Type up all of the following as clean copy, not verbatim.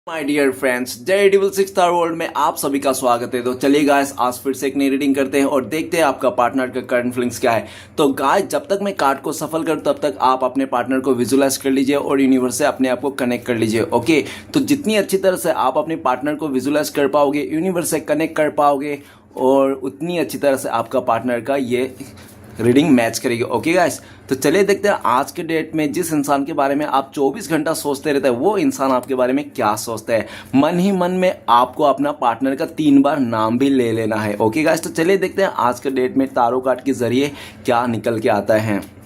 My dear friends, daredevil 6 star world में आप सभी का स्वागत है। तो चलिए गाइस, आज फिर से एक नई रीडिंग करते हैं और देखते हैं आपका पार्टनर का करंट फीलिंग्स क्या है। तो गाइस, जब तक मैं कार्ड को सफल करूं तब तक आप अपने पार्टनर को विजुअलाइज कर लीजिए और यूनिवर्स से अपने आप को कनेक्ट कर लीजिए। ओके, तो जितनी अच्छी तरह से आप अपने पार्टनर को विजुअलाइज कर पाओगे, यूनिवर्स से कनेक्ट कर पाओगे, और उतनी अच्छी तरह से आपका पार्टनर का ये रीडिंग मैच करेगी। ओके गाइस, तो चलिए देखते हैं आज के डेट में जिस इंसान के बारे में आप 24 घंटा सोचते रहते हैं वो इंसान आपके बारे में क्या सोचता है। मन ही मन में आपको अपना पार्टनर का 3 बार नाम भी ले लेना है। ओके गाइस, तो चलिए देखते हैं आज के डेट में तारो कार्ड के जरिए क्या निकल के आता है।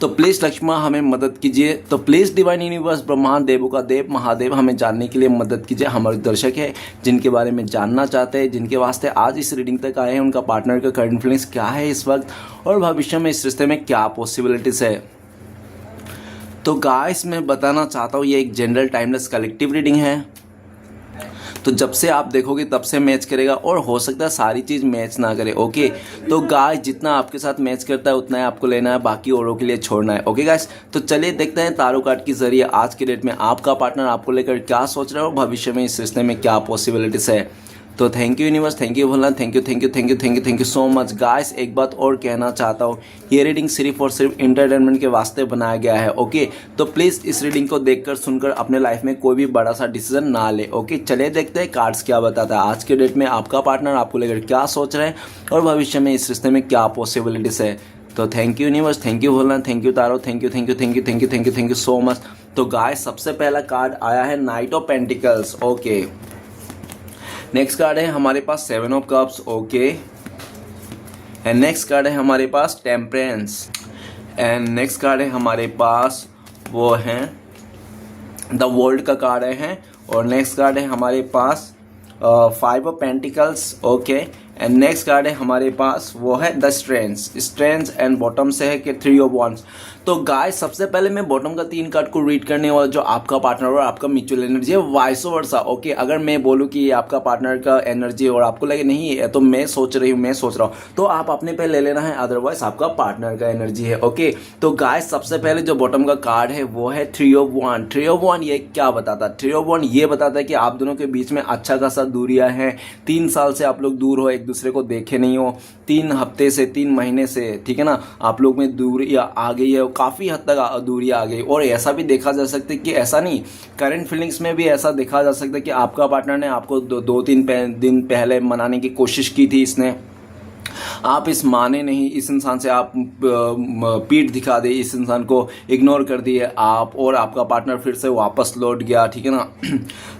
तो प्लीज लक्ष्मण हमें मदद कीजिए। तो प्लीज डिवाइन यूनिवर्स, ब्रह्मांड, देवों का देव, महादेव, हमें जानने के लिए मदद कीजिए। हमारे दर्शक है जिनके बारे में जानना चाहते हैं, जिनके वास्ते आज इस रीडिंग तक आए हैं, उनका पार्टनर का करंट फीलिंग्स क्या है इस वक्त और भविष्य में इस रिश्ते में क्या पॉसिबिलिटीज है। तो गाइस, मैं बताना चाहता हूँ ये एक जनरल टाइमलेस कलेक्टिव रीडिंग है। तो जब से आप देखोगे तब से मैच करेगा और हो सकता है सारी चीज़ मैच ना करे। ओके, तो गाइस जितना आपके साथ मैच करता है उतना ही आपको लेना है, बाकी औरों के लिए छोड़ना है। ओके गाइस, तो चलिए देखते हैं तारो कार्ड के जरिए आज के डेट में आपका पार्टनर आपको लेकर क्या सोच रहा है और भविष्य में इस रिश्ते में क्या पॉसिबिलिटीज है। तो thank you universe, thank you Bhola, thank you so much. Guys, एक बात और कहना चाहता हूँ, ये रीडिंग सिर्फ और सिर्फ इंटरटेनमेंट के वास्ते बनाया गया है। ओके, तो प्लीज़ इस रीडिंग को देखकर सुनकर अपने लाइफ में कोई भी बड़ा सा डिसीजन ना ले। ओके, चलिए देखते हैं कार्ड्स क्या बताता है आज के डेट में आपका पार्टनर आपको लेकर क्या सोच रहे हैं और भविष्य में इस रिश्ते में क्या पॉसिबिलिटीज है। तो thank you universe, thank you Bhola, thank you taro, thank you so much. तो गाइस, सबसे पहला कार्ड आया है night of pentacles. Okay, next card है हमारे पास 7 of cups. Okay, and next card है हमारे पास टेम्परेंस, एंड नेक्स्ट कार्ड है हमारे पास वो है द वर्ल्ड का कार्ड है, और नेक्स्ट कार्ड है हमारे पास 5 of pentacles. Okay, and next card है हमारे पास वो है द स्ट्रेंथ एंड बॉटम से है कि 3 ऑफ वॉन्ड्स। तो गाइस, सबसे पहले मैं बॉटम का 3 कार्ड को रीड करने वाला जो आपका पार्टनर और आपका म्यूचुअल एनर्जी है, वाइस वर्सा। ओके, अगर मैं बोलूँ कि ये आपका पार्टनर का एनर्जी और आपको लगे नहीं है तो मैं सोच रहा हूँ, तो आप अपने पे ले लेना है, अदरवाइज आपका पार्टनर का एनर्जी है। ओके, तो गाइस सबसे पहले जो बॉटम का कार्ड है वो है 3 ऑफ वॉन्ड। 3 ऑफ वॉन्ड ये क्या बताता है? 3 ऑफ वॉन्ड ये बताता है कि आप दोनों के बीच में अच्छा खासा दूरियां हैं। 3 साल से आप लोग दूर हो, एक दूसरे को देखे नहीं हो, 3 हफ्ते से 3 महीने से, ठीक है ना, आप लोग में दूरियां आ गई है, काफ़ी हद तक दूरियां आ गई। और ऐसा भी देखा जा सकता है कि ऐसा नहीं, करंट फीलिंग्स में भी ऐसा देखा जा सकता है कि आपका पार्टनर ने आपको 2-3 दिन पहले मनाने की कोशिश की थी, इसने आप इस माने नहीं, इस इंसान से आप पीठ दिखा दे, इस इंसान को इग्नोर कर दिए आप, और आपका पार्टनर फिर से वापस लौट गया, ठीक है ना।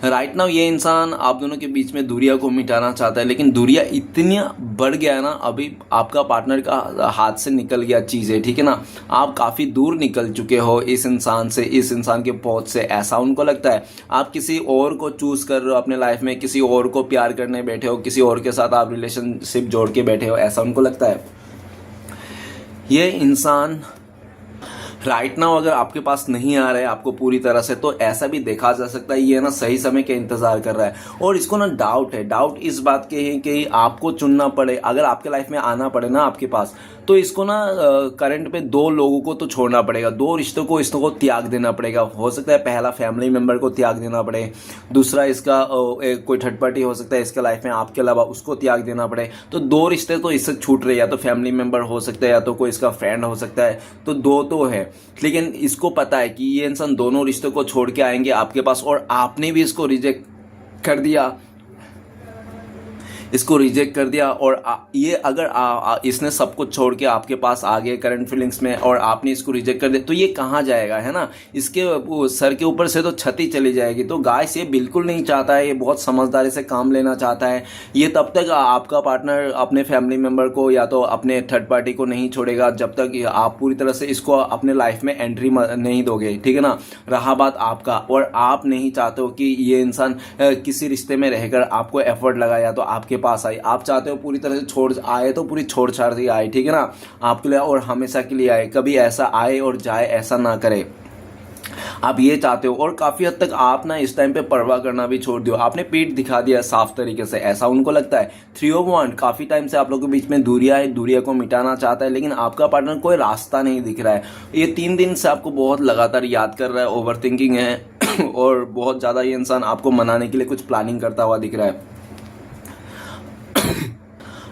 राइट नाउ ये इंसान आप दोनों के बीच में दूरिया को मिटाना चाहता है, लेकिन दूरिया इतनी बढ़ गया है ना, अभी आपका पार्टनर का हाथ से निकल गया चीज़ें, ठीक है ना। आप काफ़ी दूर निकल चुके हो इस इंसान से, इस इंसान के पहुंच से, ऐसा उनको लगता है। आप किसी और को चूज कर रहे हो अपने लाइफ में, किसी और को प्यार करने बैठे हो, किसी और के साथ आप रिलेशनशिप जोड़ के बैठे हो, ऐसा उनको लगता है। ये इंसान राइट नाउ अगर आपके पास नहीं आ रहा है आपको पूरी तरह से, तो ऐसा भी देखा जा सकता है ये ना सही समय का इंतजार कर रहा है, और इसको ना डाउट इस बात के है कि आपको चुनना पड़े, अगर आपके लाइफ में आना पड़े ना आपके पास, तो इसको ना करंट पे 2 लोगों को तो छोड़ना पड़ेगा, 2 रिश्तों को इसको त्याग देना पड़ेगा। हो सकता है पहला फैमिली मेंबर को त्याग देना पड़े, दूसरा इसका कोई थर्ड पार्टी हो सकता है इसके लाइफ में आपके अलावा, उसको त्याग देना पड़े। तो 2 रिश्ते तो इससे छूट रहे, या तो फैमिली मेंबर हो सकता है या तो कोई इसका फ्रेंड हो सकता है, तो 2 तो है। लेकिन इसको पता है कि ये इंसान दोनों रिश्तों को छोड़ के आएंगे आपके पास, और आपने भी इसको रिजेक्ट कर दिया, और ये अगर इसने सब कुछ छोड़ के आपके पास आ गए करंट फीलिंग्स में, और आपने इसको रिजेक्ट कर दिया, तो ये कहाँ जाएगा, है ना। इसके सर के ऊपर से तो छती चली जाएगी। तो गाइस, ये बिल्कुल नहीं चाहता है, ये बहुत समझदारी से काम लेना चाहता है। ये तब तक आपका पार्टनर अपने फैमिली मेम्बर को या तो अपने थर्ड पार्टी को नहीं छोड़ेगा जब तक आप पूरी तरह से इसको अपने लाइफ में एंट्री नहीं दोगे, ठीक है ना। रहा बात आपका, और आप नहीं चाहते हो कि ये इंसान किसी रिश्ते में रहकर आपको एफर्ट लगाया तो आपके पास आई, आप चाहते हो पूरी तरह से छोड़ आए तो पूरी छोड़ छाड़ दी आए, ठीक है ना, आपके लिए और हमेशा के लिए आए, कभी ऐसा आए और जाए ऐसा ना करे, आप ये चाहते हो। और काफी हद तक आप ना इस टाइम पे परवाह करना भी छोड़ दियो, आपने पीठ दिखा दिया साफ तरीके से, ऐसा उनको लगता है। 3 ऑफ वॉन्ड, काफी टाइम से आप लोगों के बीच में दूरियां है, दूरिया को मिटाना चाहता है, लेकिन आपका पार्टनर कोई रास्ता नहीं दिख रहा है। ये 3 दिन से आपको बहुत लगातार याद कर रहा है, ओवर थिंकिंग है और बहुत ज़्यादा ये इंसान आपको मनाने के लिए कुछ प्लानिंग करता हुआ दिख रहा है।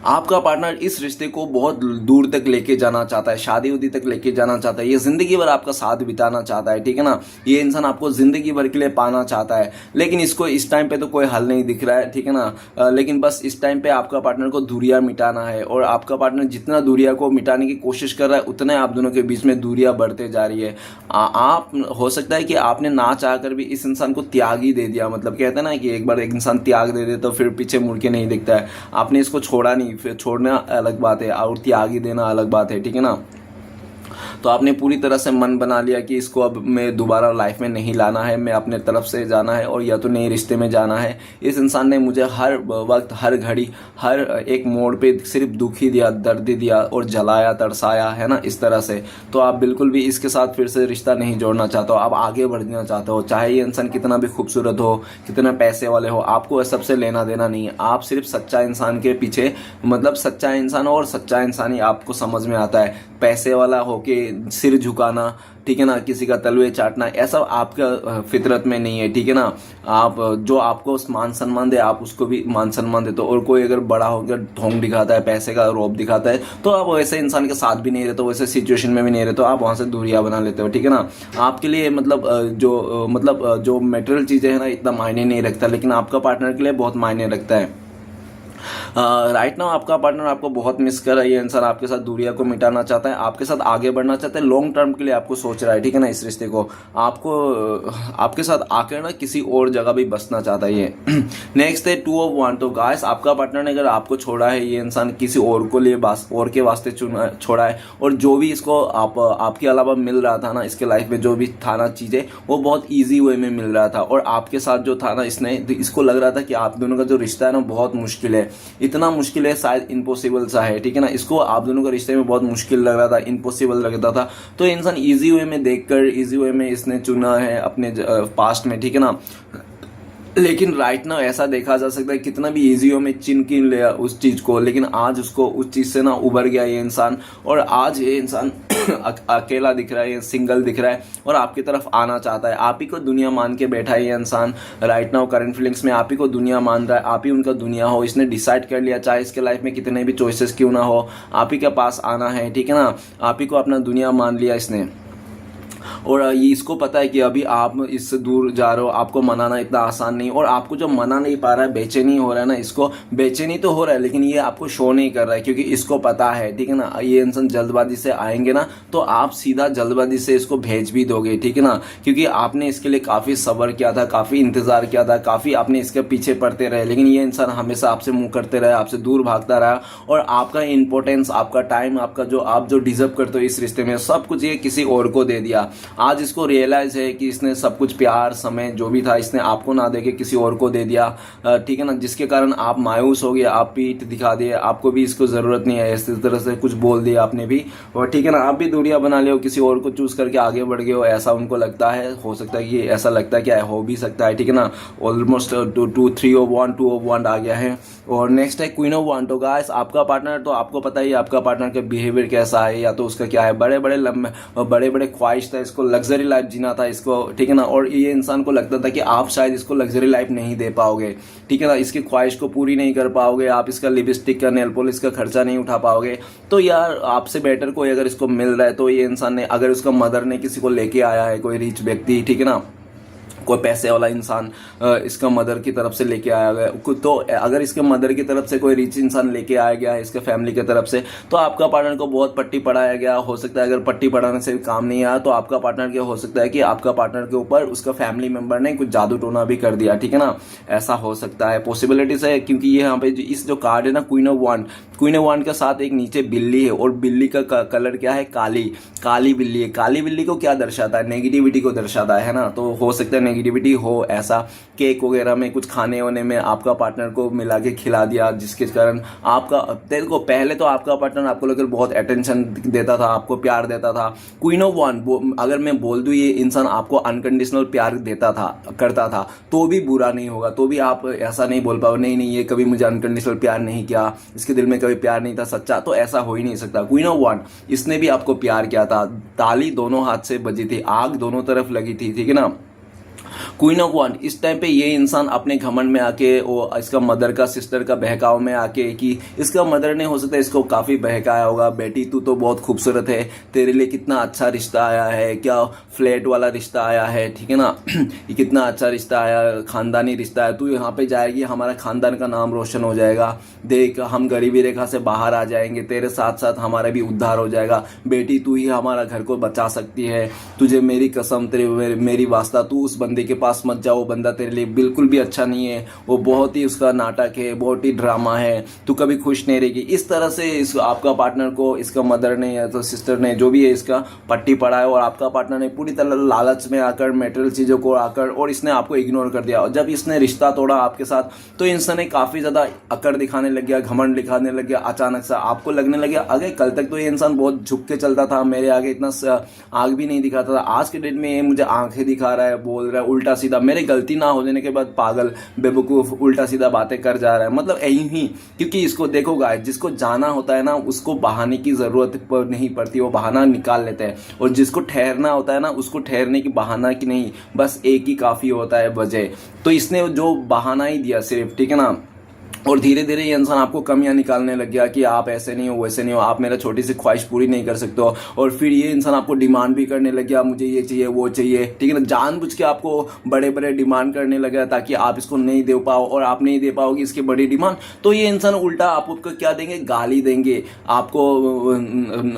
आपका पार्टनर इस रिश्ते को बहुत दूर तक लेके जाना चाहता है, शादी उदी तक लेके जाना चाहता है, ये जिंदगी भर आपका साथ बिताना चाहता है, ठीक है ना। ये इंसान आपको जिंदगी भर के लिए पाना चाहता है, लेकिन इसको इस टाइम पे तो कोई हल नहीं दिख रहा है, ठीक है ना। लेकिन बस इस टाइम पे आपका पार्टनर को दूरियां मिटाना है, और आपका पार्टनर जितना दूरियां को मिटाने की कोशिश कर रहा है उतने आप दोनों के बीच में दूरियां बढ़ते जा रही है। आप हो सकता है कि आपने ना चाहकर भी इस इंसान को त्याग ही दे दिया, मतलब कहते हैं ना कि एक बार एक इंसान त्याग दे दे तो फिर पीछे मुड़ के नहीं दिखता है। आपने इसको छोड़ा नहीं, फिर छोड़ना अलग बात है और त्याग ही देना अलग बात है, ठीक है ना। तो आपने पूरी तरह से मन बना लिया कि इसको अब मैं दोबारा लाइफ में नहीं लाना है, मैं अपने तरफ से जाना है और या तो नए रिश्ते में जाना है। इस इंसान ने मुझे हर वक्त, हर घड़ी, हर एक मोड़ पे सिर्फ दुख ही दिया, दर्द दिया और जलाया, तरसाया, है ना, इस तरह से। तो आप बिल्कुल भी इसके साथ फिर से रिश्ता नहीं जोड़ना चाहते हो, आप आगे बढ़ना चाहते हो। चाहे ये इंसान कितना भी खूबसूरत हो, कितना पैसे वाले हो, आपको सबसे लेना देना नहीं है। आप सिर्फ सच्चा इंसान के पीछे, मतलब सच्चा इंसान और सच्चा इंसान ही आपको समझ में आता है। पैसे वाला होके सिर झुकाना, ठीक है ना, किसी का तलवे चाटना, ऐसा आपका फितरत में नहीं है, ठीक है ना। आप जो आपको मान सम्मान दे आप उसको भी मान सम्मान देते हो, और कोई अगर बड़ा होकर ढोंग दिखाता है, पैसे का रौब दिखाता है, तो आप वैसे इंसान के साथ भी नहीं रहते, वैसे सिचुएशन में भी नहीं रहते, आप वहां से दूरियां बना लेते हो, ठीक है ना। आपके लिए मतलब जो मटेरियल चीजें हैं ना इतना मायने नहीं रखता, लेकिन आपका पार्टनर के लिए बहुत मायने रखता है। राइट नाउ आपका पार्टनर आपको बहुत मिस कर रहा है, ये इंसान आपके साथ दूरियां को मिटाना चाहता है, आपके साथ आगे बढ़ना चाहता है, लॉन्ग टर्म के लिए आपको सोच रहा है, ठीक है ना। इस रिश्ते को आपको आपके साथ आकर ना किसी और जगह भी बसना चाहता है ये। नेक्स्ट है 2 of 1। तो गाइस आपका पार्टनर ने अगर आपको छोड़ा है, ये इंसान किसी और को लिए और के वास्ते छोड़ा है, और जो भी इसको आपके अलावा मिल रहा था ना, इसके लाइफ में जो भी था ना चीजें, वो बहुत ईजी वे में मिल रहा था, और आपके साथ जो था ना, इसको लग रहा था कि आप दोनों का जो रिश्ता है ना बहुत मुश्किल है, इतना मुश्किल है शायद इम्पॉसिबल सा है, ठीक है ना। इसको आप दोनों का रिश्ते में बहुत मुश्किल लग रहा था, इम्पॉसिबल लगता था। तो इंसान इजी वे में देखकर इजी वे में इसने चुना है अपने पास्ट में, ठीक है ना। लेकिन राइट ना ऐसा देखा जा सकता है कितना भी इजी वे में चिन लिया उस चीज को, लेकिन आज उसको उस चीज से ना उभर गया ये इंसान, और आज ये इंसान अकेला दिख रहा है, सिंगल दिख रहा है, और आपकी तरफ आना चाहता है। आप ही को दुनिया मान के बैठा है ये इंसान राइट नाउ करंट फीलिंग्स में, आप ही को दुनिया मान रहा है, आप ही उनका दुनिया हो। इसने डिसाइड कर लिया, चाहे इसके लाइफ में कितने भी चॉइसेस क्यों ना हो, आप ही के पास आना है, ठीक है ना। आप ही को अपना दुनिया मान लिया इसने, और ये इसको पता है कि अभी आप इससे दूर जा रहे हो, आपको मनाना इतना आसान नहीं, और आपको जो मना नहीं पा रहा है, बेचैनी हो रहा है ना, इसको बेचैनी तो हो रहा है, लेकिन ये आपको शो नहीं कर रहा है, क्योंकि इसको पता है, ठीक है ना, ये इंसान जल्दबाजी से आएंगे ना, तो आप सीधा जल्दबाजी से इसको भेज भी दोगे, ठीक है ना। क्योंकि आपने इसके लिए काफी सब्र किया था, काफी इंतजार किया था, काफी आपने इसके पीछे पड़ते रहे, लेकिन ये इंसान हमेशा आपसे मुंह करते रहे, आपसे दूर भागता रहा, और आपका इंपॉर्टेंस, आपका टाइम, आपका जो आप जो डिजर्व करते हो इस रिश्ते में, सब कुछ ये किसी और को दे दिया। आज इसको रियलाइज है कि इसने सब कुछ, प्यार, समय जो भी था, इसने आपको ना देके किसी और को दे दिया, ठीक है ना, जिसके कारण आप मायूस हो गए, आप पीठ दिखा दिए, आपको भी इसको जरूरत नहीं है, इस तरह से कुछ बोल दिया आपने भी, और ठीक है ना, आप भी दूरियां बना लियो, किसी और को चूज करके आगे बढ़ गए हो, ऐसा उनको लगता है, हो सकता है कि ऐसा लगता है, क्या हो भी सकता है, ठीक है ना। ऑलमोस्ट 3 of 1 2 of 1 आ गया है। और नेक्स्ट है क्वीन ऑफ वांड। तो गाइस आपका पार्टनर, तो आपको पता ही है आपका पार्टनर का बिहेवियर कैसा है, या तो उसका क्या है, बड़े बड़े ख्वाहिश था, इसको लग्जरी लाइफ जीना था इसको, ठीक है ना। और ये इंसान को लगता था कि आप शायद इसको लग्जरी लाइफ नहीं दे पाओगे, ठीक है ना, इसकी ख्वाहिश को पूरी नहीं कर पाओगे, आप इसका लिपस्टिक का, नेल पॉलिश का खर्चा नहीं उठा पाओगे। तो यार आपसे बेटर कोई अगर इसको मिल रहा है, तो ये इंसान ने, अगर उसका मदर ने किसी को लेके आया है, कोई रिच व्यक्ति, ठीक है ना, कोई पैसे वाला इंसान इसका मदर की तरफ से लेके आया गया, तो अगर इसके मदर की तरफ से कोई रिच इंसान लेके आया गया है इसके फैमिली की तरफ से, तो आपका पार्टनर को बहुत पट्टी पढ़ाया गया। हो सकता है अगर पट्टी पढ़ाने से भी काम नहीं आया, तो आपका पार्टनर क्या हो सकता है कि आपका पार्टनर के ऊपर उसका फैमिली मेंबर ने कुछ जादू टोना भी कर दिया, ठीक है ना। ऐसा हो सकता है, पॉसिबिलिटीज है, क्योंकि ये यहाँ पे इस जो कार्ड है ना, क्वीन ऑफ वांड के साथ एक नीचे बिल्ली है, और बिल्ली का कलर क्या है, काली बिल्ली है। काली बिल्ली को क्या दर्शाता है, नेगेटिविटी को दर्शाता है ना। तो हो सकता है नेगेटिविटी हो, ऐसा केक वगैरह में कुछ खाने होने में आपका पार्टनर को मिला के खिला दिया, जिसके कारण आपका, देखो पहले तो आपका पार्टनर आपको लेकर बहुत अटेंशन देता था, आपको प्यार देता था। क्वीन ऑफ वांड, अगर मैं बोल दूं ये इंसान आपको अनकंडीशनल प्यार देता था, करता था, तो भी बुरा नहीं होगा, तो भी आप ऐसा नहीं बोल पाओ नहीं ये कभी मुझे अनकंडीशनल प्यार नहीं किया, इसके दिल में कभी प्यार नहीं था सच्चा, तो ऐसा हो ही नहीं सकता। क्वीन ऑफ वांड, इसने भी आपको प्यार किया था, ताली दोनों हाथ से बजी थी, आग दोनों तरफ लगी थी, ठीक है ना। क्वीन ऑफ वन, इस टाइम पे ये इंसान अपने घमंड में आके वो इसका मदर का सिस्टर का बहकाव में आके कि इसका मदर ने हो सकता है इसको काफ़ी बहकाया होगा, बेटी तू तो बहुत खूबसूरत है, तेरे लिए कितना अच्छा रिश्ता आया है, क्या फ्लैट वाला रिश्ता आया है, ठीक है ना, ये कितना अच्छा रिश्ता आया, खानदानी रिश्ता है, तू यहाँ पे जाएगी हमारा खानदान का नाम रोशन हो जाएगा, देख हम गरीबी रेखा से बाहर आ जाएंगे, तेरे साथ साथ हमारा भी उद्धार हो जाएगा, बेटी तू ही हमारा घर को बचा सकती है, तुझे मेरी कसम, तेरे मेरी वास्ता, तू उस बंदे के पास मत जा, वो बंदा तेरे लिए बिल्कुल भी अच्छा नहीं है, वो बहुत ही उसका नाटक है, बहुत ही ड्रामा है, तू कभी खुश नहीं रहेगी। इस तरह से इस आपका पार्टनर को इसका मदर ने या तो सिस्टर ने जो भी है इसका पट्टी पढ़ाया और आपका पार्टनर ने पूरी तरह लालच में आकर मेटेरियल चीज़ों को आकर और इसने आपको इग्नोर कर दिया। और जब इसने रिश्ता तोड़ा आपके साथ तो इंसान ने काफ़ी ज़्यादा अकड़ दिखाने लग गया, घमंड दिखाने लग गया। अचानक से आपको लगने लग गया अगर कल तक तो ये इंसान बहुत झुक के चलता था, मेरे आगे इतना आग भी नहीं दिखाता था, आज के डेट में ये मुझे आंखें दिखा रहा है, बोल रहा है उल्टा सीधा, मेरे गलती ना हो जाने के बाद पागल बेवकूफ़ उल्टा सीधा बातें कर जा रहा है। मतलब यही ही, क्योंकि इसको देखो गाइस, जिसको जाना होता है ना उसको बहाने की ज़रूरत नहीं पड़ती, वो बहाना निकाल लेते हैं, और जिसको ठहरना होता है ना उसको ठहरने की बहाना की नहीं, बस एक ही काफ़ी होता है वजह। तो इसने जो बहाना ही दिया सिर्फ, ठीक है ना, और धीरे धीरे ये इंसान आपको कमियां निकालने लग गया कि आप ऐसे नहीं हो, वैसे नहीं हो, आप मेरा छोटी सी ख्वाहिश पूरी नहीं कर सकते हो। और फिर ये इंसान आपको डिमांड भी करने लग गया, मुझे ये चाहिए वो चाहिए, ठीक है ना, जानबूझ के आपको बड़े बड़े डिमांड करने लगा ताकि आप इसको नहीं दे पाओ, और आप नहीं दे पाओगे इसकी बड़ी डिमांड तो ये इंसान उल्टा आपको क्या देंगे, गाली देंगे, आपको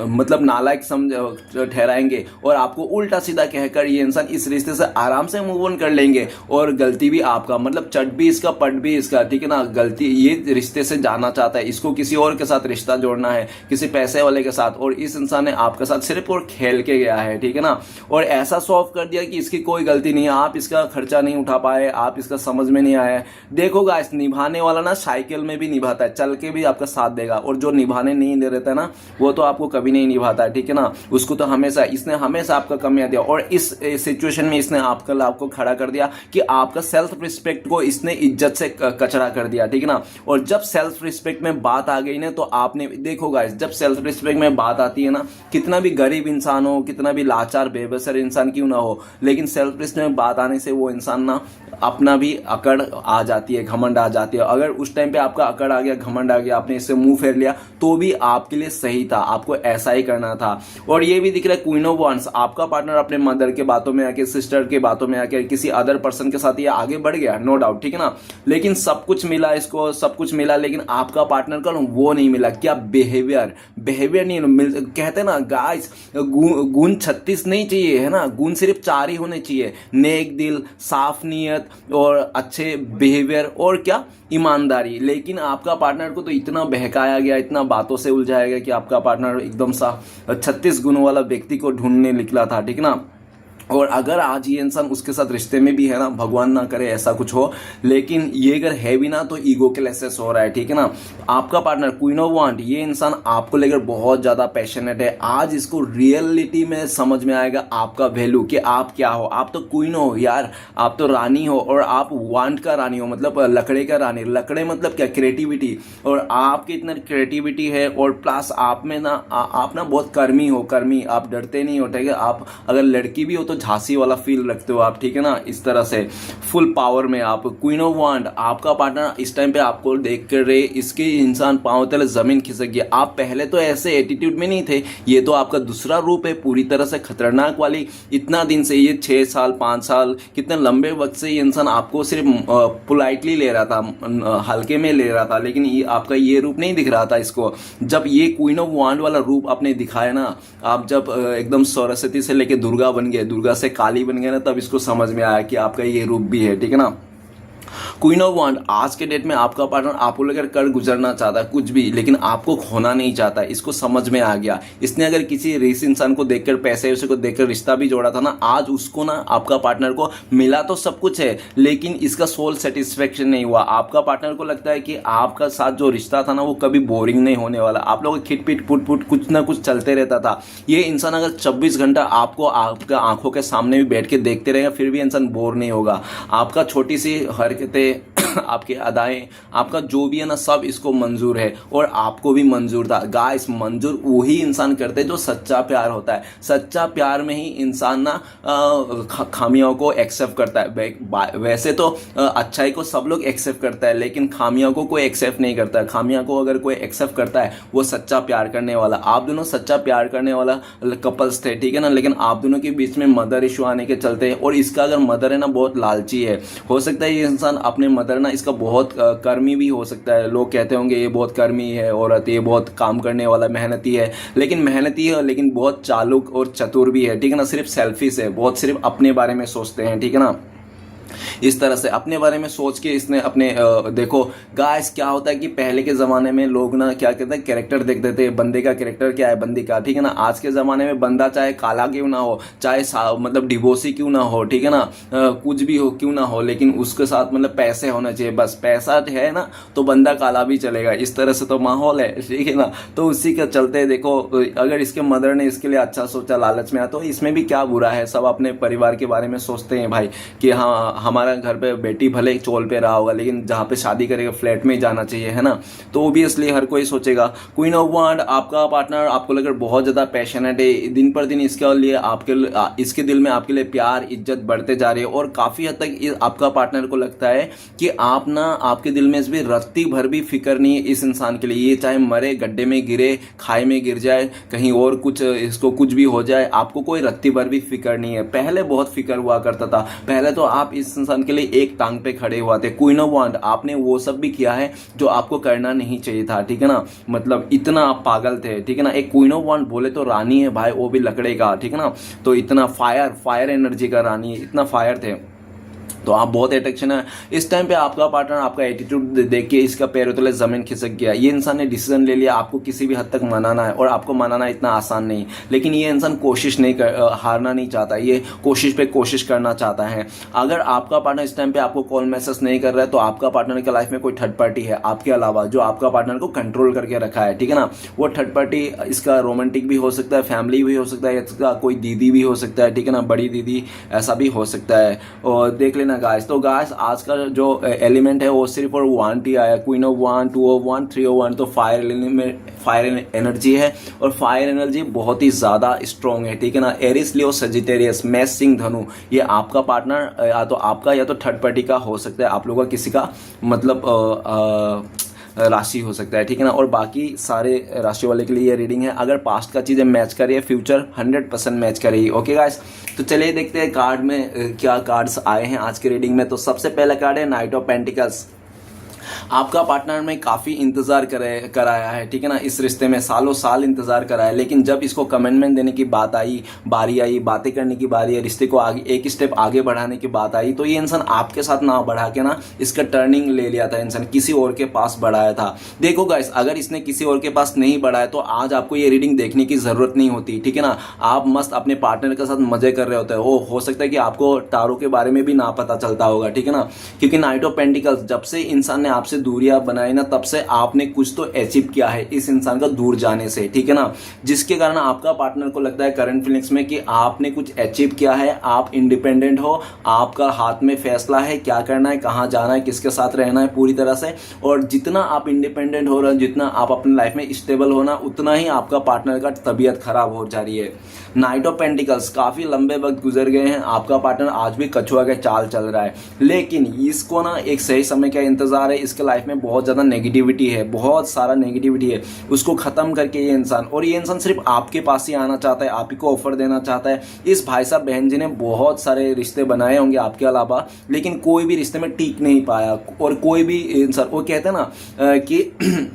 मतलब नालायक समझ ठहराएंगे, और आपको उल्टा सीधा कहकर ये इंसान इस रिश्ते से आराम से मूव ऑन कर लेंगे। और गलती भी आपका, मतलब चट भी इसका पट भी इसका, ठीक है ना, गलती ये रिश्ते से जाना चाहता है, इसको किसी और के साथ रिश्ता जोड़ना है, किसी पैसे वाले के साथ, और इस इंसान ने आपके साथ सिर्फ और खेल के गया है, ठीक है ना, और ऐसा सॉल्व कर दिया कि इसकी कोई गलती नहीं है, आप इसका खर्चा नहीं उठा पाए, आप इसका समझ में नहीं आया। देखो गाइस, निभाने वाला ना साइकिल में भी निभाता है, चल के भी आपका साथ देगा, और जो निभाने नहीं दे रहता है ना वो तो आपको कभी नहीं निभाता है, ठीक है ना, उसको तो हमेशा इसने हमेशा आपका कमियां दिया। और इस सिचुएशन में इसने आपको खड़ा कर दिया कि आपका सेल्फ रिस्पेक्ट को इसने इज्जत से कचरा कर दिया, ठीक है ना। और जब सेल्फ रिस्पेक्ट में बात आ गई ना तो आपने देखो गाइस, जब सेल्फ रिस्पेक्ट में बात आती है ना, कितना भी गरीब इंसान हो, कितना भी लाचार बेबसर इंसान क्यों ना हो, लेकिन सेल्फ रिस्पेक्ट में बात आने से वो इंसान ना अपना भी अकड़ आ जाती है, घमंड आ जाती है। अगर उस टाइम पे आपका अकड़ आ गया, घमंड आ गया, आपने इससे मुंह फेर लिया तो भी आपके लिए सही था, आपको ऐसा ही करना था। और ये भी दिख रहा है क्वीन ऑफ वांड्स, आपका पार्टनर अपने मदर के बातों में आके, सिस्टर के बातों में आके किसी अदर पर्सन के साथ ये आगे बढ़ गया, नो डाउट, ठीक है ना, लेकिन सब कुछ मिला इसको, सब कुछ मिला, लेकिन आपका पार्टनर का वो नहीं मिला। क्या बिहेवियर नहीं कहते ना गाइस, गुण 36 नहीं चाहिए, है ना, गुण सिर्फ 4 ही होने चाहिए, नेक दिल, साफ नीयत और अच्छे बिहेवियर और क्या, ईमानदारी। लेकिन आपका पार्टनर को तो इतना बहकाया गया, इतना बातों से उलझाया गया कि आपका पार्टनर एकदम सा 36 गुणों वाला व्यक्ति को ढूंढने निकला था, ठीक है ना। और अगर आज ये इंसान उसके साथ रिश्ते में भी है ना, भगवान ना करे ऐसा कुछ हो, लेकिन ये अगर है भी ना तो ईगो के लेसेस हो रहा है, ठीक है ना। आपका पार्टनर क्वीन ऑफ वांड, ये इंसान आपको लेकर बहुत ज़्यादा पैशनेट है। आज इसको रियलिटी में समझ में आएगा आपका वैल्यू, कि आप क्या हो। आप तो क्वीन हो यार, आप तो रानी हो, और आप वांड का रानी हो, मतलब लकड़े का रानी। लकड़े मतलब क्या, क्रिएटिविटी, और आपकी इतना क्रिएटिविटी है, और प्लस आप में ना आप ना बहुत कर्मी हो, कर्मी, आप डरते नहीं हो, ठीक है। आप अगर लड़की भी हो तो झांसी वाला फील रखते हो आप, ठीक है ना, इस तरह से फुल पावर में आप क्वीन ऑफ वांड। आपका पार्टनर इस टाइम पे आपको देख कर रहे, इसके इंसान पांव तले जमीन खिसक गया। आप पहले तो ऐसे एटीट्यूड में नहीं थे, ये तो आपका दूसरा रूप है, पूरी तरह से खतरनाक वाली। इतना दिन से ये 6 साल 5 साल कितने लंबे वक्त से ये इंसान आपको सिर्फ पोलाइटली ले रहा था, हल्के में ले रहा था, लेकिन ये आपका ये रूप नहीं दिख रहा था इसको। जब ये क्वीन ऑफ वांड वाला रूप आपने दिखाया ना, आप जब एकदम सरस्वती से लेके दुर्गा बन गए, दुर्गा से काली बन गए ना, तब इसको समझ में आया कि आपका ये रूप भी है, ठीक है ना। क्वीन ऑफ वांड, आज के डेट में आपका पार्टनर आपको लेकर कर गुजरना चाहता है कुछ भी, लेकिन आपको खोना नहीं चाहता, इसको समझ में आ गया। इसने अगर किसी रेस इंसान को देखकर, पैसे वैसे को देखकर रिश्ता भी जोड़ा था ना, आज उसको ना आपका पार्टनर को मिला तो सब कुछ है, लेकिन इसका सोल सेटिस्फेक्शन नहीं हुआ। आपका पार्टनर को लगता है कि आपका साथ जो रिश्ता था ना वो कभी बोरिंग नहीं होने वाला, आप लोगों को खिटपिट पुट पुट कुछ ना कुछ चलते रहता था। ये इंसान अगर 24 घंटा आपको आपका आंखों के सामने भी बैठ के देखते रहेगा फिर भी इंसान बोर नहीं होगा। आपका छोटी सी हरकतें आपके अदाएं, आपका जो भी है ना, सब इसको मंजूर है और आपको भी मंजूर था। गाइस, मंजूर वही इंसान करते हैं जो सच्चा प्यार होता है। सच्चा प्यार में ही इंसान ना खामियों को एक्सेप्ट करता है। वैसे तो अच्छाई को सब लोग एक्सेप्ट करता है, लेकिन खामियों को कोई एक्सेप्ट नहीं करता है। खामियों को अगर कोई एक्सेप्ट करता है वो सच्चा प्यार करने वाला। आप दोनों सच्चा प्यार करने वाला कपल्स थे, ठीक है ना, लेकिन आप दोनों के बीच में मदर इशू आने के चलते, और इसका अगर मदर है ना बहुत लालची है, हो सकता है ये इंसान अपने मदर ना, इसका बहुत कर्मी भी हो सकता है। लोग कहते होंगे ये बहुत कर्मी है औरत, ये बहुत काम करने वाला मेहनती है, लेकिन मेहनती है लेकिन बहुत चालुक और चतुर भी है, ठीक है ना। सिर्फ सेल्फिश है, बहुत सिर्फ अपने बारे में सोचते हैं, ठीक है ना। इस तरह से अपने बारे में सोच के इसने अपने देखो गाइस, क्या होता है कि पहले के ज़माने में लोग ना क्या कहते हैं, कैरेक्टर देखते थे, बंदे का कैरेक्टर क्या है, बंदी का, ठीक है ना। आज के ज़माने में बंदा चाहे काला क्यों ना हो, चाहे मतलब डिवोर्सी क्यों ना हो, ठीक है ना, कुछ भी हो क्यों ना हो, लेकिन उसके साथ मतलब पैसे होने चाहिए। बस पैसा है ना तो बंदा काला भी चलेगा। इस तरह से तो माहौल है, ठीक है ना। तो उसी के चलते देखो, अगर इसके मदर ने इसके लिए अच्छा सोचा, लालच में आया, तो इसमें भी क्या बुरा है। सब अपने परिवार के बारे में सोचते हैं भाई कि हाँ, हमारा घर पे बेटी भले चोल पे रहा होगा, लेकिन जहाँ पे शादी करेगा फ्लैट में ही जाना चाहिए, है ना। तो ऑब्वियसली हर कोई सोचेगा। क्वीन ऑफ वांड, आपका पार्टनर आपको लेकर बहुत ज़्यादा पैशनेट है। दिन पर दिन इसके लिए इसके दिल में आपके लिए प्यार इज्जत बढ़ते जा रही है, और काफ़ी हद तक आपका पार्टनर को लगता है कि आप ना, आपके दिल में भी रत्ती भर भी फिक्र नहीं है इस इंसान के लिए। ये चाहे मरे, गड्ढे में गिरे, खाई में गिर जाए, कहीं और कुछ इसको कुछ भी हो जाए, आपको कोई रत्ती भर भी फिक्र नहीं है। पहले बहुत फिक्र हुआ करता था, पहले तो आप इस इंसान के लिए एक टांग पे खड़े हुआ थे। क्वीन ऑफ वांड, आपने वो सब भी किया है जो आपको करना नहीं चाहिए था, ठीक है ना। मतलब इतना आप पागल थे, ठीक है ना। एक क्वीन ऑफ वांड बोले तो रानी है भाई, वो भी लकड़े का, ठीक है ना। तो इतना फायर एनर्जी का रानी है, इतना फायर थे, तो आप बहुत अट्रैक्शन है। इस टाइम पे आपका पार्टनर आपका एटीट्यूड देख के इसका पैरों तले जमीन खिसक गया। ये इंसान ने डिसीजन ले लिया आपको किसी भी हद तक मनाना है, और आपको मनाना इतना आसान नहीं, लेकिन ये इंसान कोशिश नहीं हारना नहीं चाहता, ये कोशिश पे कोशिश करना चाहता है। अगर आपका पार्टनर इस टाइम पे आपको कॉल मैसेज नहीं कर रहा है, तो आपका पार्टनर की लाइफ में कोई थर्ड पार्टी है आपके अलावा, जो आपका पार्टनर को कंट्रोल करके रखा है, ठीक है ना। वो थर्ड पार्टी इसका रोमांटिक भी हो सकता है, फैमिली भी हो सकता है, इसका कोई दीदी भी हो सकता है, ठीक है ना, बड़ी दीदी, ऐसा भी हो सकता है। और देख लेना गाइस। तो गाइस, आज का जो एलिमेंट है वो सिर्फ और वन ही आया, queen of one, 2 of 1, 3 of 1। तो फायर एनर्जी है, और फायर एनर्जी बहुत ही ज्यादा स्ट्रॉन्ग है, ठीक है ना। एरिस, लियो, सजिटेरियस, मेष, सिंह, धनु, ये आपका पार्टनर या तो आपका या तो थर्ड पार्टी का हो सकता है, आप लोगों का किसी का मतलब राशि हो सकता है, ठीक है ना। और बाकी सारे राशि वाले के लिए ये रीडिंग है। अगर पास्ट का चीज़ें मैच कर रही है, फ्यूचर 100% मैच करेगी। ओके गाइस, तो चलिए देखते हैं कार्ड में क्या कार्ड्स आए हैं आज के रीडिंग में। तो सबसे पहला कार्ड है नाइट ऑफ पेंटिकल्स। आपका पार्टनर में काफ़ी इंतज़ार कराया है, ठीक है ना। इस रिश्ते में सालों साल इंतज़ार कराया, लेकिन जब इसको कमिटमेंट देने की बात आई, बारी आई, बातें करने की बारी है, रिश्ते को आगे एक स्टेप आगे बढ़ाने की बात आई, तो ये इंसान आपके साथ ना बढ़ा के ना इसका टर्निंग ले लिया था, इंसान किसी और के पास बढ़ाया था। देखो गाइस, अगर इसने किसी और के पास नहीं बढ़ाया तो आज आपको ये रीडिंग देखने की ज़रूरत नहीं होती, ठीक है ना। आप मस्त अपने पार्टनर के साथ मजे कर रहे होते हैं। वो हो सकता है कि आपको टारो के बारे में भी ना पता चलता होगा, ठीक है ना। क्योंकि नाइट ऑफ पेंटिकल्स, जब से इंसान ने आपसे दूरियां बनाई ना, तब से आपने कुछ तो अचीव किया है इस इंसान का दूर जाने से, ठीक है ना। जिसके कारण आपका पार्टनर को लगता है करंट फीलिंग्स में कि आपने कुछ अचीव किया है, आप इंडिपेंडेंट हो, आपका हाथ में फैसला है क्या करना है, कहाँ जाना है, किसके साथ रहना है पूरी तरह से। और जितना आप इंडिपेंडेंट हो रहे हो, जितना आप अपनी लाइफ में स्टेबल होना, उतना ही आपका पार्टनर का तबीयत खराब हो जा रही है। नाइट ऑफ पेंटिकल्स, काफी लंबे वक्त गुजर गए हैं, आपका पार्टनर आज भी कछुआ के चाल चल रहा है, लेकिन इसको ना एक सही समय का इंतजार है। इसके लाइफ में बहुत ज्यादा नेगेटिविटी है, बहुत सारा नेगेटिविटी है, उसको खत्म करके ये इंसान, और ये इंसान सिर्फ आपके पास ही आना चाहता है, आप ही को ऑफर देना चाहता है। इस भाई साहब बहन जी ने बहुत सारे रिश्ते बनाए होंगे आपके अलावा, लेकिन कोई भी रिश्ते में टिक नहीं पाया। और कोई भी इंसान, वो कहते हैं ना कि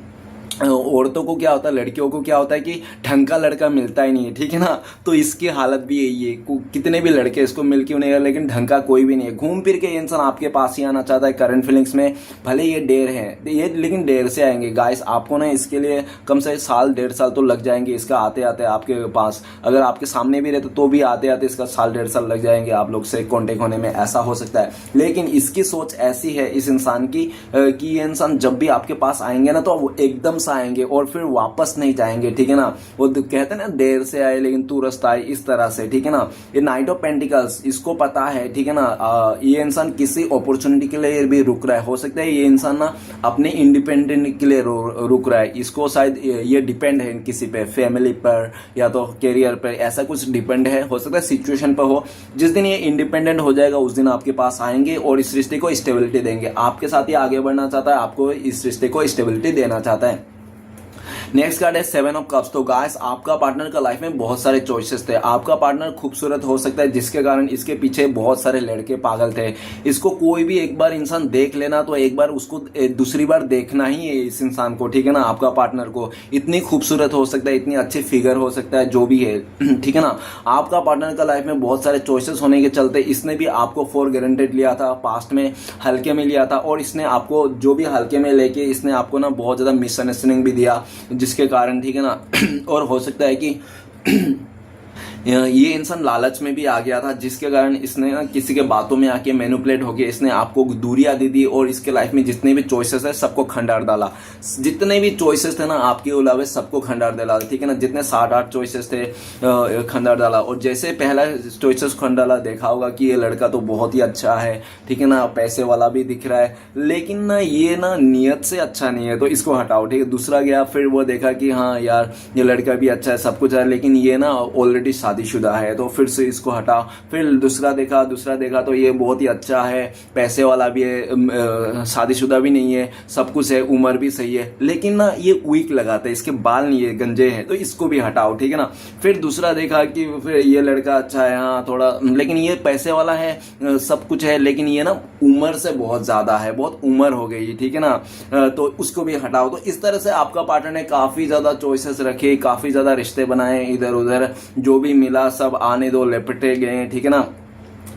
औरतों को क्या होता है, लड़कियों को क्या होता है कि ढंग का लड़का मिलता ही नहीं है, ठीक है ना। तो इसकी हालत भी यही है, कितने भी लड़के इसको मिल क्यों नहीं है, लेकिन ढंग का कोई भी नहीं है। घूम फिर के ये इंसान आपके पास ही आना चाहता है करंट फीलिंग्स में, भले ये देर है ये, लेकिन देर से आएंगे गाइस। आपको ना इसके लिए कम से साल 1.5 साल तो लग जाएंगे इसका आते आते आपके पास। अगर आपके सामने भी रहते तो भी आते आते इसका साल 1.5 साल लग जाएंगे आप लोग से कॉन्टेक्ट होने में, ऐसा हो सकता है। लेकिन इसकी सोच ऐसी है इस इंसान की कि ये इंसान जब भी आपके पास आएंगे ना, तो वो एकदम आएंगे और फिर वापस नहीं जाएंगे, ठीक है ना। वो कहते हैं ना, देर से आए लेकिन तुरंत आए, इस तरह से, ठीक है ना। ये नाइट ऑफ पेंटिकल्स, इसको पता है, ठीक है ना, ये इंसान किसी अपॉर्चुनिटी के लिए भी रुक रहा है। हो सकता है ये इंसान ना अपने इंडिपेंडेंट के लिए रुक रहा है। इसको शायद ये डिपेंड है किसी पे, फैमिली पर या तो करियर पर, ऐसा कुछ डिपेंड है। हो सकता है सिचुएशन पर हो। जिस दिन ये इंडिपेंडेंट हो जाएगा उस दिन आपके पास आएंगे और इस रिश्ते को स्टेबिलिटी देंगे। आपके साथ ये आगे बढ़ना चाहता है, आपको इस रिश्ते को स्टेबिलिटी देना चाहता है। नेक्स्ट कार्ड है 7 ऑफ कप्स। तो गाइस, आपका पार्टनर का लाइफ में बहुत सारे चॉइसेस थे। आपका पार्टनर खूबसूरत हो सकता है जिसके कारण इसके पीछे बहुत सारे लड़के पागल थे। इसको कोई भी एक बार इंसान देख लेना तो एक बार उसको दूसरी बार देखना ही है इस इंसान को, ठीक है ना। आपका पार्टनर को इतनी खूबसूरत हो सकता है, इतनी अच्छी फिगर हो सकता है, जो भी है, ठीक है ना। आपका पार्टनर का लाइफ में बहुत सारे चॉइसेस होने के चलते इसने भी आपको फॉर ग्रांटेड लिया था, पास्ट में हल्के में लिया था, और इसने आपको जो भी हल्के में लेके इसने आपको ना बहुत ज्यादा मिसअंडरस्टैंडिंग भी दिया, जिसके कारण, ठीक है ना। और हो सकता है कि ये इंसान लालच में भी आ गया था, जिसके कारण इसने ना किसी के बातों में आके मैनिपुलेट होके इसने आपको दूरियां दे दी और इसके लाइफ में जितने भी चॉइसेस है सबको खंडार डाला। जितने भी चॉइसेस थे ना आपके अलावा सबको खंडार डाला, ठीक है ना। जितने 7-8 चॉइसेस थे खंडार डाला। और जैसे पहला चॉइसेस खंडाला, देखा होगा कि ये लड़का तो बहुत ही अच्छा है, ठीक है ना, पैसे वाला भी दिख रहा है, लेकिन ना ये ना नियत से अच्छा नहीं है, तो इसको हटाओ, ठीक है। दूसरा गया, फिर वो देखा कि हाँ यार ये लड़का भी अच्छा है, सब कुछ है, लेकिन ये ना ऑलरेडी शादीशुदा है, तो फिर से इसको हटा। फिर दूसरा देखा तो ये बहुत ही अच्छा है, पैसे वाला भी है, शादीशुदा भी नहीं है, सब कुछ है, उम्र भी सही है, लेकिन ना ये वीक लगाता है, इसके बाल नहीं है, गंजे हैं, तो इसको भी हटाओ, ठीक है ना। फिर दूसरा देखा कि फिर ये लड़का अच्छा है, हाँ थोड़ा, लेकिन ये पैसे वाला है, सब कुछ है, लेकिन ये ना उम्र से बहुत ज्यादा है, बहुत उम्र हो गई, ठीक है ना, तो उसको भी हटाओ। तो इस तरह से आपका पार्टनर ने काफी ज्यादा चॉइसेस रखे, काफी ज्यादा रिश्ते बनाए, इधर उधर जो भी मिला सब आने दो, लपटे गए, ठीक है ना।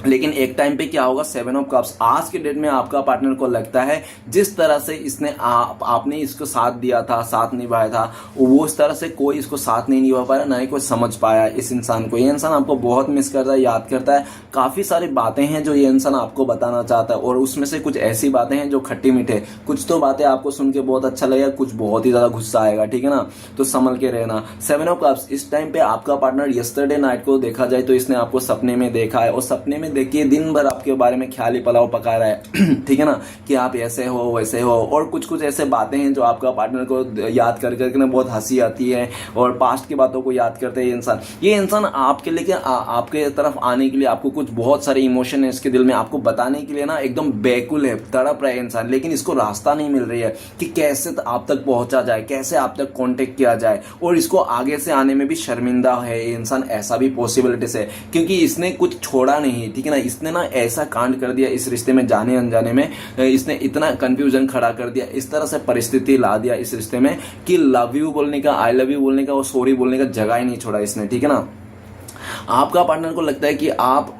लेकिन एक टाइम पे क्या होगा, 7 ऑफ कप्स, आज के डेट में आपका पार्टनर को लगता है जिस तरह से इसने आपने इसको साथ दिया था, साथ निभाया था, वो इस तरह से कोई इसको साथ नहीं निभा पाया, ना ही कोई समझ पाया इस इंसान को। ये इंसान आपको बहुत मिस करता है, याद करता है। काफी सारी बातें हैं जो ये इंसान आपको बताना चाहता है, और उसमें से कुछ ऐसी बातें हैं जो खट्टी मीठे, कुछ तो बातें आपको सुन के बहुत अच्छा लगेगा, कुछ बहुत ही ज्यादा गुस्सा आएगा, ठीक है ना। तो संभल के रहना। 7 ऑफ कप्स, इस टाइम पे आपका पार्टनर यस्टरडे नाइट को देखा जाए तो इसने आपको सपने में देखा है, और सपने में देखिए दिन भर आपके बारे में ख्याली पुलाव पका रहा है, ठीक है ना, कि आप ऐसे हो वैसे हो, और कुछ कुछ ऐसे बातें हैं जो आपका पार्टनर को याद कर करके ना बहुत हंसी आती है, और पास्ट की बातों को याद करते हैं ये इंसान आपके लिए आपके तरफ आने के लिए आपको कुछ बहुत सारे इमोशन है इसके दिल में, आपको बताने के लिए ना एकदम बेकुल है, तड़प रहा है इंसान, लेकिन इसको रास्ता नहीं मिल रही है कि कैसे आप तक पहुंचा जाए, कैसे आप तक कांटेक्ट किया जाए, और इसको आगे से आने में भी शर्मिंदा है ये इंसान, ऐसा भी पॉसिबिलिटीज है, क्योंकि इसने कुछ छोड़ा नहीं, ठीक है ना। इसने ना ऐसा कांड कर दिया इस रिश्ते में, जाने अनजाने में इसने इतना कंफ्यूजन खड़ा कर दिया, इस तरह से परिस्थिति ला दिया इस रिश्ते में कि लव यू बोलने का, आई लव यू बोलने का और सॉरी बोलने का जगह ही नहीं छोड़ा इसने, ठीक है ना। आपका पार्टनर को लगता है कि आप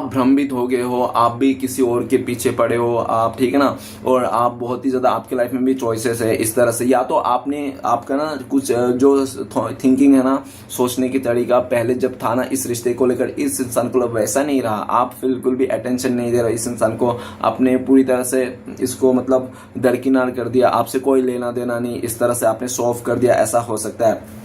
भ्रमित हो गए हो, आप भी किसी और के पीछे पड़े हो आप, ठीक है ना, और आप बहुत ही ज्यादा, आपके लाइफ में भी चॉइसेस है इस तरह से, या तो आपका ना कुछ जो थिंकिंग है ना, सोचने की तरीका पहले जब था ना इस रिश्ते को लेकर, इस इंसान को वैसा नहीं रहा, आप बिल्कुल भी अटेंशन नहीं दे रहे इस इंसान को, आपने पूरी तरह से इसको मतलब दरकिनार कर दिया, आपसे कोई लेना देना नहीं, इस तरह से आपने सॉल्व कर दिया, ऐसा हो सकता है।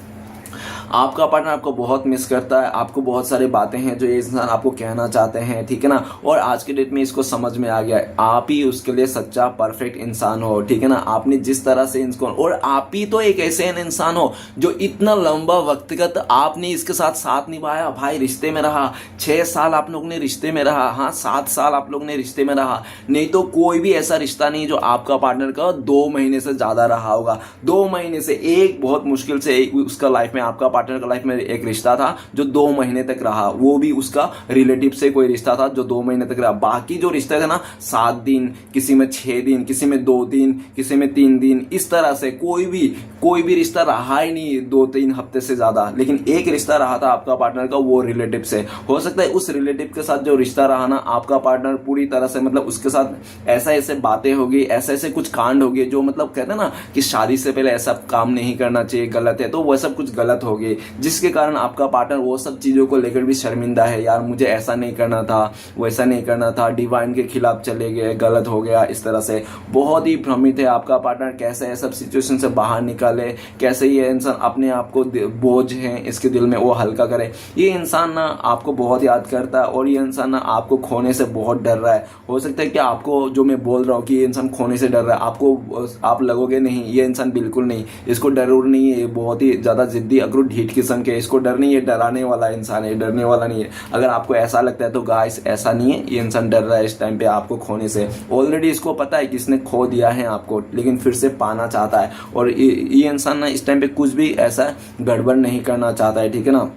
आपका पार्टनर आपको बहुत मिस करता है, आपको बहुत सारी बातें हैं जो ये इंसान आपको कहना चाहते हैं, ठीक है ना, और आज के डेट में इसको समझ में आ गया है, आप ही उसके लिए सच्चा परफेक्ट इंसान हो, ठीक है ना। आपने जिस तरह से इसको, और आप ही तो एक ऐसे इंसान हो जो इतना लंबा वक्तगत आपने इसके साथ निभाया, भाई रिश्ते में रहा, 6 साल आप लोग ने रिश्ते में रहा, हाँ 7 साल आप लोग ने रिश्ते में रहा, नहीं तो कोई भी ऐसा रिश्ता नहीं जो आपका पार्टनर का 2 महीने से ज्यादा रहा होगा। 2 महीने से, एक बहुत मुश्किल से उसका लाइफ में, आपका पार्टनर का लाइफ में एक रिश्ता था जो 2 महीने तक रहा, वो भी उसका रिलेटिव से कोई रिश्ता था जो 2 महीने तक रहा। बाकी जो रिश्ते थे ना 7 दिन, किसी में 6 दिन, किसी में 2 दिन, किसी में 3 दिन, इस तरह से कोई भी रिश्ता रहा ही नहीं 2-3 हफ्ते से ज्यादा। लेकिन एक रिश्ता रहा था आपका पार्टनर का, वो रिलेटिव से। हो सकता है उस रिलेटिव के साथ जो रिश्ता रहा ना, आपका पार्टनर पूरी तरह से मतलब उसके साथ ऐसे बातें होगी, ऐसे कुछ कांड हो गए जो मतलब कहते हैं ना कि शादी से पहले ऐसा काम नहीं करना चाहिए, गलत है, तो वो सब कुछ गलत हो गया। होगी, जिसके कारण आपका पार्टनर वो सब चीज़ों को लेकर भी शर्मिंदा है, यार मुझे ऐसा नहीं करना था, वैसा नहीं करना था, डिवाइन के खिलाफ चले गए, गलत हो गया, इस तरह से बहुत ही भ्रमित है आपका पार्टनर। कैसे ये सब सिचुएशन से बाहर निकाले, कैसे ये इंसान अपने आप को बोझ है इसके दिल में वो हल्का करे। ये इंसान ना आपको बहुत याद करता है और ये इंसान ना आपको खोने से बहुत डर रहा है। हो सकता है कि आपको जो मैं बोल रहा हूँ कि ये इंसान खोने से डर रहा है, आपको आप लगोगे नहीं, ये इंसान बिल्कुल नहीं, इसको डर उर नहीं है, ये बहुत ही ज़्यादा जिद्दी अकरूट ढीठ किस्म के, इसको डर नहीं है, डराने वाला इंसान है, डरने वाला नहीं है। अगर आपको ऐसा लगता है तो गाइस ऐसा नहीं है, ये इंसान डर रहा है इस टाइम पे आपको खोने से। ऑलरेडी इसको पता है कि इसने खो दिया है आपको, लेकिन फिर से पाना चाहता है। और ये इंसान ना इस टाइम पे कुछ भी ऐसा गड़बड़ नहीं करना चाहता है, ठीक है ना।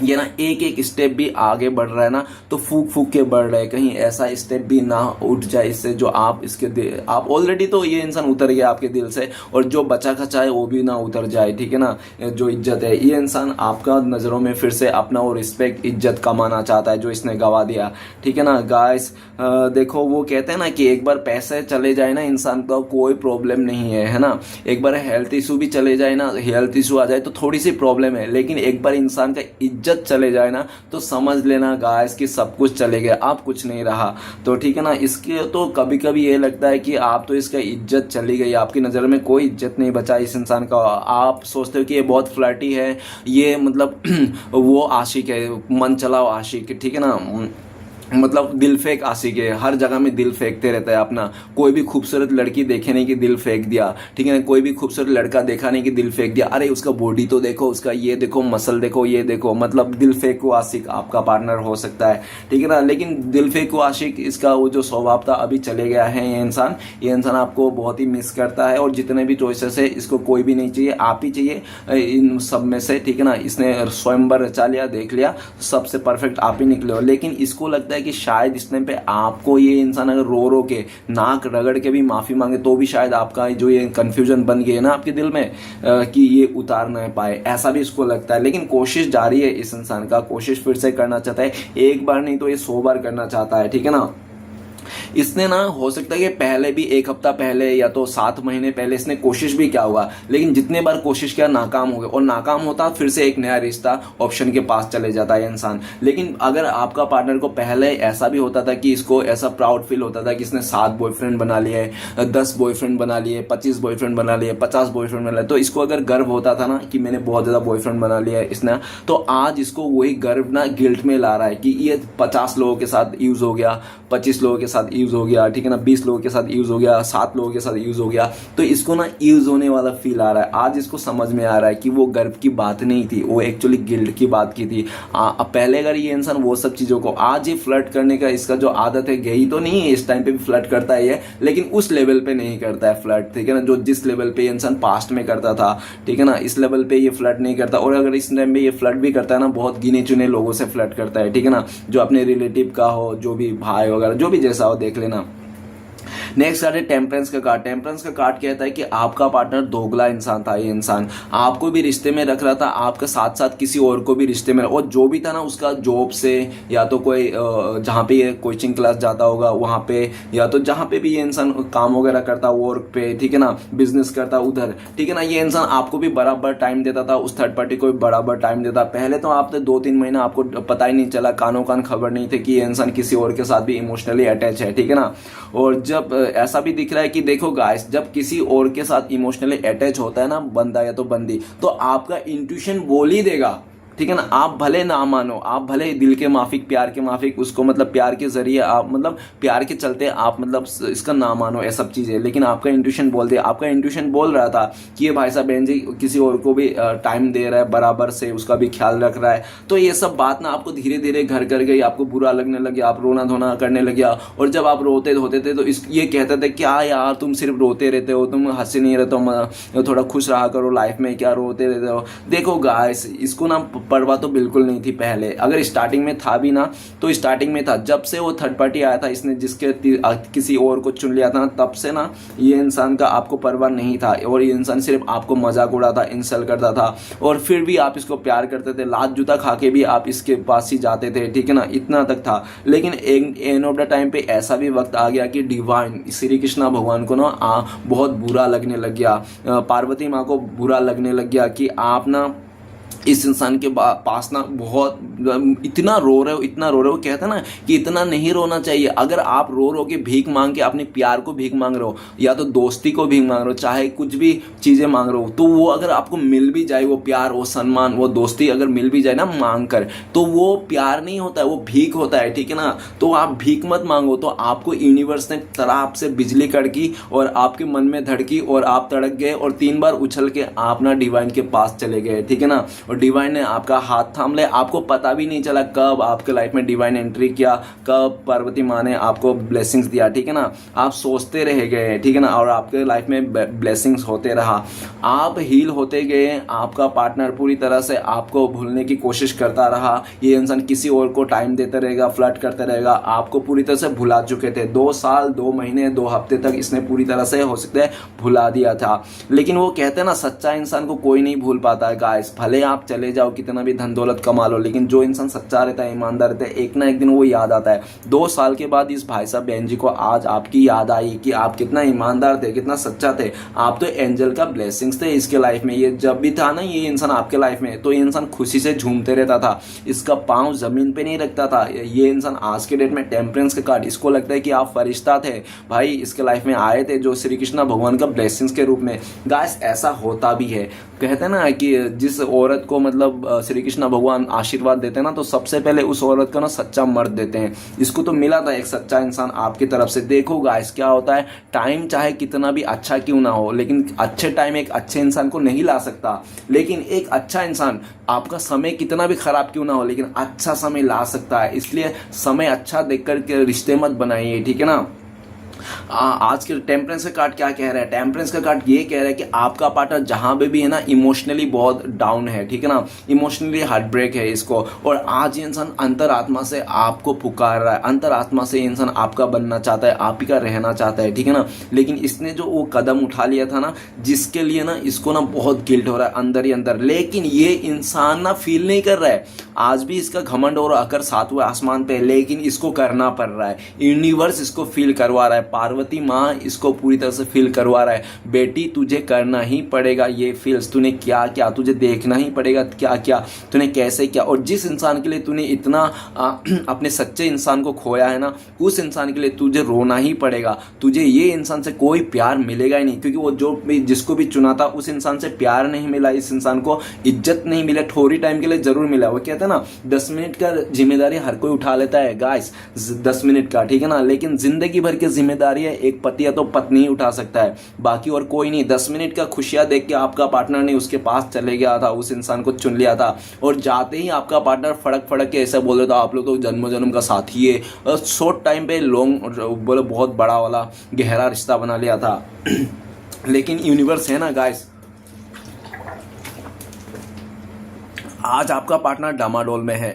ये ना एक एक स्टेप भी आगे बढ़ रहा है ना, तो फूक फूक के बढ़ रहा है, कहीं ऐसा स्टेप भी ना उठ जाए इससे जो आप इसके आप ऑलरेडी तो ये इंसान उतर गया आपके दिल से, और जो बचा खचा है वो भी ना उतर जाए, ठीक है ना। जो इज्जत है, ये इंसान आपका नज़रों में फिर से अपना और रिस्पेक्ट इज्जत कमाना चाहता है जो इसने गवा दिया, ठीक है ना। गाइस देखो वो कहते हैं ना कि एक बार पैसे चले जाए ना इंसान का कोई प्रॉब्लम नहीं है ना। एक बार हेल्थ इशू भी चले जाए ना, हेल्थ इशू आ जाए तो थोड़ी सी प्रॉब्लम है, लेकिन एक बार इंसान का इज्जत चले जाए ना तो समझ लेना गाइस कि सब कुछ चले गया, आप कुछ नहीं रहा। तो ठीक है ना। इसके तो कभी कभी ये लगता है कि आप तो इसका इज्जत चली गई, आपकी नज़र में कोई इज्जत नहीं बचा इस इंसान का। आप सोचते हो कि ये बहुत फ्लर्टी है, ये मतलब वो आशिक है, मन चलाओ आशिक, ठीक है ना, मतलब दिल फेंक आशिक है, हर जगह में दिल फेंकते रहता है अपना। कोई भी खूबसूरत लड़की देखे नहीं कि दिल फेंक दिया, ठीक है ना। कोई भी खूबसूरत लड़का देखा नहीं कि दिल फेंक दिया, अरे उसका बॉडी तो देखो, उसका ये देखो, मसल देखो, ये देखो, मतलब दिल फेंको आशिक आपका पार्टनर हो सकता है, ठीक है ना। लेकिन दिल फेंको आशिक इसका वो जो स्वभाव था अभी चले गया है। ये इंसान आपको बहुत ही मिस करता है, और जितने भी चॉइसेस है इसको कोई भी नहीं चाहिए, आप ही चाहिए इन सब में से, ठीक है ना। इसने स्वयंवर रचा लिया, देख लिया, सबसे परफेक्ट आप ही निकले हो। लेकिन इसको लगता है कि शायद इस टाइम पे आपको ये इंसान अगर रो रो के नाक रगड़ के भी माफी मांगे तो भी शायद आपका जो ये कंफ्यूजन बन गई है ना आपके दिल में कि ये उतार ना पाए, ऐसा भी इसको लगता है। लेकिन कोशिश जारी है इस इंसान का, कोशिश फिर से करना चाहता है, एक बार नहीं तो ये 100 बार करना चाहता है, ठीक है ना। इसने ना हो सकता है कि पहले भी 1 हफ्ता पहले या तो 7 महीने पहले इसने कोशिश भी किया होगा, लेकिन जितने बार कोशिश किया नाकाम हो गया, और नाकाम होता फिर से एक नया रिश्ता ऑप्शन के पास चले जाता है इंसान। लेकिन अगर आपका पार्टनर को पहले ऐसा भी होता था कि इसको ऐसा प्राउड फील होता था कि इसने 7 बॉयफ्रेंड बना लिए, 10 बॉयफ्रेंड बना लिए, 25 बॉयफ्रेंड बना लिए, 50 बॉयफ्रेंड बना लिए, तो इसको अगर गर्व होता था ना कि मैंने बहुत ज़्यादा बॉयफ्रेंड बना लिया है इसने, तो आज इसको वही गर्व ना गिल्ट में ला रहा है कि ये 50 लोगों के साथ यूज हो गया, 25 लोगों के साथ यूज हो गया, ठीक है ना, 20 लोगों के साथ यूज हो गया, 7 लोगों के साथ यूज हो गया। तो इसको ना यूज होने वाला फील आ रहा है। आज इसको समझ में आ रहा है कि वो गर्व की बात नहीं थी, वो एक्चुअली गिल्ट की बात की थी। पहले अगर ये इंसान वो सब चीज़ों को, आज ये फ्लर्ट करने का इसका जो आदत है गई तो नहीं है, इस टाइम पे भी फ्लर्ट करता है ये, लेकिन उस लेवल पे नहीं करता है फ्लर्ट, ठीक है ना, जो जिस लेवल पे ये इंसान पास्ट में करता था, ठीक है ना, इस लेवल पे ये फ्लर्ट नहीं करता। और अगर इस टाइम पे ये फ्लर्ट भी करता है ना, बहुत गिने चुने लोगों से फ्लर्ट करता है, ठीक है ना, जो अपने रिलेटिव का हो, जो भी भाई वगैरह, जो भी जैसा हो, देख लेना। नेक्स्ट कार्ड है टेम्परेंस का कार्ड। टेम्परेंस का कार्ड कहता है कि आपका पार्टनर दोगला इंसान था। ये इंसान आपको भी रिश्ते में रख रहा था, आपके साथ साथ किसी और को भी रिश्ते में, और जो भी था ना उसका जॉब से, या तो कोई जहाँ पे ये कोचिंग क्लास जाता होगा वहाँ पे, या तो जहाँ पे भी ये इंसान काम वगैरह करता वर्क पे, ठीक है ना, बिजनेस करता उधर, ठीक है ना, ये इंसान आपको भी बराबर टाइम देता था, उस थर्ड पार्टी को भी बराबर टाइम देता। पहले तो आपने 2-3 महीना आपको पता ही नहीं चला, कानों कान खबर नहीं थे कि ये इंसान किसी और के साथ भी इमोशनली अटैच है, ठीक है ना। और जब ऐसा भी दिख रहा है कि देखो गाइस, जब किसी और के साथ इमोशनली अटैच होता है ना बंदा या तो बंदी, तो आपका इंट्यूशन बोल ही देगा, ठीक है ना। आप भले ना मानो, आप भले दिल के माफिक, प्यार के माफिक, उसको मतलब प्यार के जरिए आप, मतलब प्यार के चलते आप मतलब इसका ना मानो ये सब चीज़ें, लेकिन आपका इंट्यूशन बोल दे। आपका इंट्यूशन बोल रहा था कि ये भाई साहब बहन जी किसी और को भी टाइम दे रहा है बराबर से, उसका भी ख्याल रख रहा है। तो ये सब बात ना आपको धीरे धीरे घर कर गई, आपको बुरा लगने लगे, आप रोना धोना करने लगे। और जब आप रोते धोते थे तो ये कहते थे क्या यार तुम सिर्फ रोते रहते हो, तुम हंसे नहीं रहते हो, थोड़ा खुश रहा करो लाइफ में, क्या रोते रहते हो। देखो गाइस, इसको ना परवाह तो बिल्कुल नहीं थी पहले। अगर स्टार्टिंग में था भी ना तो स्टार्टिंग में था, जब से वो थर्ड पार्टी आया था, इसने जिसके किसी और को चुन लिया था ना, तब से ना ये इंसान का आपको परवाह नहीं था। और ये इंसान सिर्फ आपको मजाक उड़ाता, इंसल्ट करता था, और फिर भी आप इसको प्यार करते थे, लात जूता खा के भी आप इसके पास ही जाते थे, ठीक है ना, इतना तक था। लेकिन एंड ऑफ द टाइम पे ऐसा भी वक्त आ गया कि डिवाइन श्री कृष्णा भगवान को ना बहुत बुरा लगने लग गया, पार्वती माँ को बुरा लगने लग गया कि आप ना इस इंसान के पास ना बहुत इतना रो रहे हो, इतना रो रहे हो, कहते हैं ना कि इतना नहीं रोना चाहिए। अगर आप रो रो के भीख मांग के अपने प्यार को भीख मांग रहे हो या तो दोस्ती को भीख मांग रहे हो, चाहे कुछ भी चीज़ें मांग रहे हो, तो वो अगर आपको मिल भी जाए, वो प्यार, वो सम्मान, वो दोस्ती अगर मिल भी जाए ना मांग कर, तो वो प्यार नहीं होता है, वो भीख होता है, ठीक है ना। तो आप भीख मत मांगो। तो आपको यूनिवर्स ने तरह आपसे बिजली कड़की और आपके मन में धड़की और आप तड़क गए और 3 बार उछल के आप ना डिवाइन के पास चले गए, ठीक है ना। और डिवाइन ने आपका हाथ थाम लिया, आपको पता भी नहीं चला कब आपके लाइफ में डिवाइन एंट्री किया, कब पार्वती माँ ने आपको ब्लेसिंग्स दिया, ठीक है ना। आप सोचते रह गए, ठीक है ना, और आपके लाइफ में ब्लेसिंग्स होते रहा, आप हील होते गए। आपका पार्टनर पूरी तरह से आपको भूलने की कोशिश करता रहा। ये इंसान किसी और को टाइम देता रहेगा, फ्लर्ट करता रहेगा, आपको पूरी तरह से भुला चुके थे। 2 साल 2 महीने 2 हफ्ते तक इसने पूरी तरह से हो सकता है भुला दिया था। लेकिन वो कहते हैं ना, सच्चा इंसान को कोई नहीं भूल पाता है गाइस। भले आप चले जाओ, कितना भी धन दौलत कमा लो, लेकिन जो इंसान सच्चा रहता है, ईमानदार रहता है, एक ना एक दिन वो याद आता है। 2 साल के बाद इस भाई साहब बहन जी को आज आपकी याद आई कि आप कितना ईमानदार थे, कितना सच्चा थे। आप तो एंजल का ब्लेसिंग्स थे इसके लाइफ में। ये जब भी था ना ये इंसान आपके लाइफ में, तो ये इंसान खुशी से झूमते रहता था, इसका पाँव जमीन पे नहीं रखता था। ये इंसान आज के डेट में टेम्परेंस के कार्ड, इसको लगता है कि आप फरिश्ता थे भाई, इसके लाइफ में आए थे जो श्री कृष्ण भगवान का ब्लेसिंग्स के रूप में। गाइस ऐसा होता भी है। कहते हैं ना कि जिस औरत को मतलब श्री कृष्ण भगवान आशीर्वाद देते हैं ना, तो सबसे पहले उस औरत को ना सच्चा मर्द देते हैं। इसको तो मिला था एक सच्चा इंसान आपकी तरफ से। देखो गाइस क्या होता है, टाइम चाहे कितना भी अच्छा क्यों ना हो, लेकिन अच्छे टाइम एक अच्छे इंसान को नहीं ला सकता। लेकिन एक अच्छा इंसान आपका समय कितना भी खराब क्यों ना हो, लेकिन अच्छा समय ला सकता है। इसलिए समय अच्छा देख कर के रिश्ते मत बनाइए, ठीक है ना। आज के टेम्परेंस का कार्ड क्या कह रहा है, टेम्परेंस का कार्ड ये कह रहा है कि आपका पार्टनर जहां पे भी है ना इमोशनली बहुत डाउन है, ठीक है ना, इमोशनली हार्ट ब्रेक है इसको। और आज ये इंसान अंतरात्मा से आपको पुकार रहा है, अंतरात्मा से इंसान आपका बनना चाहता है, आप ही का रहना चाहता है, ठीक है ना। लेकिन इसने जो वो कदम उठा लिया था ना, जिसके लिए ना इसको ना बहुत गिल्ट हो रहा है अंदर ही अंदर, लेकिन ये इंसान ना फील नहीं कर रहा है। आज भी इसका घमंड और अकर 7वें आसमान पे, लेकिन इसको करना पड़ रहा है। यूनिवर्स इसको फील करवा रहा है, पार्वती माँ इसको पूरी तरह से फील करवा रहा है। बेटी तुझे करना ही पड़ेगा ये फील्स, तूने क्या क्या, तुझे देखना ही पड़ेगा क्या क्या, तूने कैसे क्या। और जिस इंसान के लिए तूने इतना अपने सच्चे इंसान को खोया है ना, उस इंसान के लिए तुझे रोना ही पड़ेगा। तुझे ये इंसान से कोई प्यार मिलेगा ही नहीं, क्योंकि वो जो भी जिसको भी चुना था उस इंसान से प्यार नहीं मिला, इस इंसान को इज्जत नहीं मिला। थोड़ी टाइम के लिए जरूर मिला। वो कहता है ना 10 मिनट का जिम्मेदारी हर कोई उठा लेता है गाइस, 10 मिनट का, ठीक है ना, लेकिन जिंदगी भर की जिम्मेदारी है एक पति या तो पत्नी ही उठा सकता है, बाकी और कोई नहीं। 10 मिनट का खुशियां देख के आपका पार्टनर ने उसके पास चले गया था, उस इंसान को चुन लिया था, और जाते ही आपका पार्टनर फड़क फड़क के ऐसा बोल रहा था आप लोग तो जन्म जन्म का साथी है। शॉर्ट टाइम पे लॉन्ग बोले बहुत बड़ा वाला गहरा रिश्ता बना लिया था। लेकिन यूनिवर्स है ना गाइस, आज आपका पार्टनर डामाडोल में है।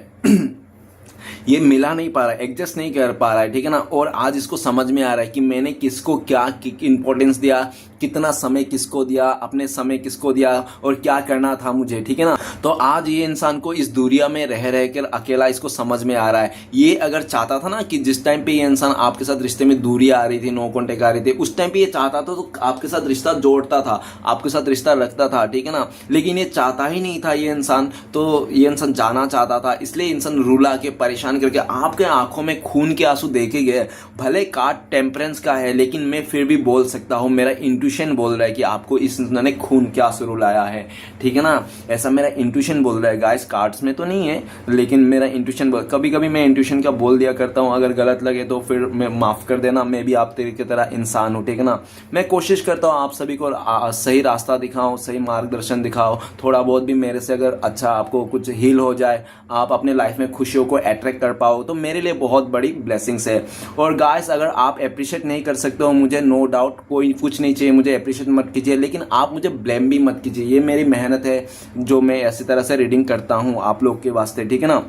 ये मिला नहीं पा रहा है, एडजस्ट नहीं कर पा रहा है, ठीक है ना। और आज इसको समझ में आ रहा है कि मैंने किसको क्या इंपॉर्टेंस दिया, कितना समय किसको दिया, अपने समय किसको दिया और क्या करना था मुझे, ठीक है ना। तो आज ये इंसान को इस दुनिया में रह रह कर अकेला इसको समझ में आ रहा है। ये अगर चाहता था ना कि जिस टाइम पे ये इंसान आपके साथ रिश्ते में दूरी आ रही थी, नो कॉन्टेक्ट आ रही थी, उस टाइम पे ये चाहता था तो आपके साथ रिश्ता जोड़ता था, आपके साथ रिश्ता रखता था, ठीक है ना। लेकिन ये चाहता ही नहीं था ये इंसान, तो ये इंसान जाना चाहता था, इसलिए इंसान रुला के परेशान करके आपके आंखों में खून के आंसू देखे गए। भले कार्ड टेम्परेंस का है, लेकिन मैं फिर भी बोल सकता हूं, मेरा इंट्यूशन बोल रहा है कि आपको इस इंसान ने खून के आंसू रुलाया है, ठीक है ना। ऐसा मेरा इंट्यूशन बोल रहा है गाइस, कार्ड्स में तो नहीं है, लेकिन मेरा इंट्यूशन कभी कभी मैं इंट्यूशन का बोल दिया करता हूं। अगर गलत लगे तो फिर मैं माफ कर देना, मैं भी आप तेरे की तरह इंसान हूं, ठीक है ना। मैं कोशिश करता हूं आप सभी को सही रास्ता दिखाऊं, सही मार्गदर्शन दिखाओ। थोड़ा बहुत भी मेरे से अगर अच्छा आपको कुछ हील हो जाए, आप अपने लाइफ में खुशियों को अट्रैक्ट कर पाओ, तो मेरे लिए बहुत बड़ी ब्लेसिंग्स है। और गाइस अगर आप अप्रिशिएट नहीं कर सकते हो मुझे, नो डाउट, कोई कुछ नहीं चाहिए, मुझे अप्रिशिएट मत कीजिए, लेकिन आप मुझे ब्लेम भी मत कीजिए। ये मेरी मेहनत है जो मैं ऐसी तरह से रीडिंग करता हूँ आप लोग के वास्ते, ठीक है ना।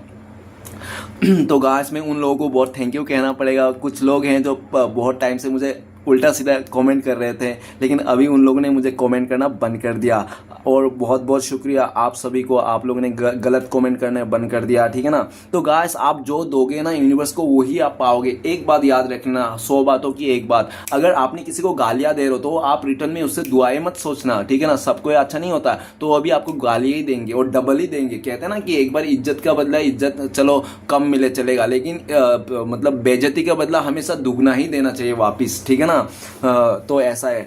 तो गाइस मैं उन लोगों को बहुत थैंक यू कहना पड़ेगा। कुछ लोग हैं जो बहुत टाइम से मुझे उल्टा सीधा कमेंट कर रहे थे, लेकिन अभी उन लोगों ने मुझे कमेंट करना बंद कर दिया। और बहुत बहुत शुक्रिया आप सभी को, आप लोगों ने गलत कमेंट करना बंद कर दिया, ठीक है ना। तो गाइस आप जो दोगे ना यूनिवर्स को वही आप पाओगे। एक बात याद रखना, 100 बातों की एक बात, अगर आपने किसी को गालियां दे रहे हो तो आप रिटर्न में उससे दुआएं मत सोचना, ठीक है ना। सबको अच्छा नहीं होता, तो अभी आपको गालियां ही देंगे और डबल ही देंगे। कहते हैं ना कि एक बार इज्जत का बदला इज्जत चलो कम मिले चलेगा, लेकिन मतलब बेइज्जती का बदला हमेशा दुगना ही देना चाहिए वापिस, ठीक है ना। तो ऐसा है।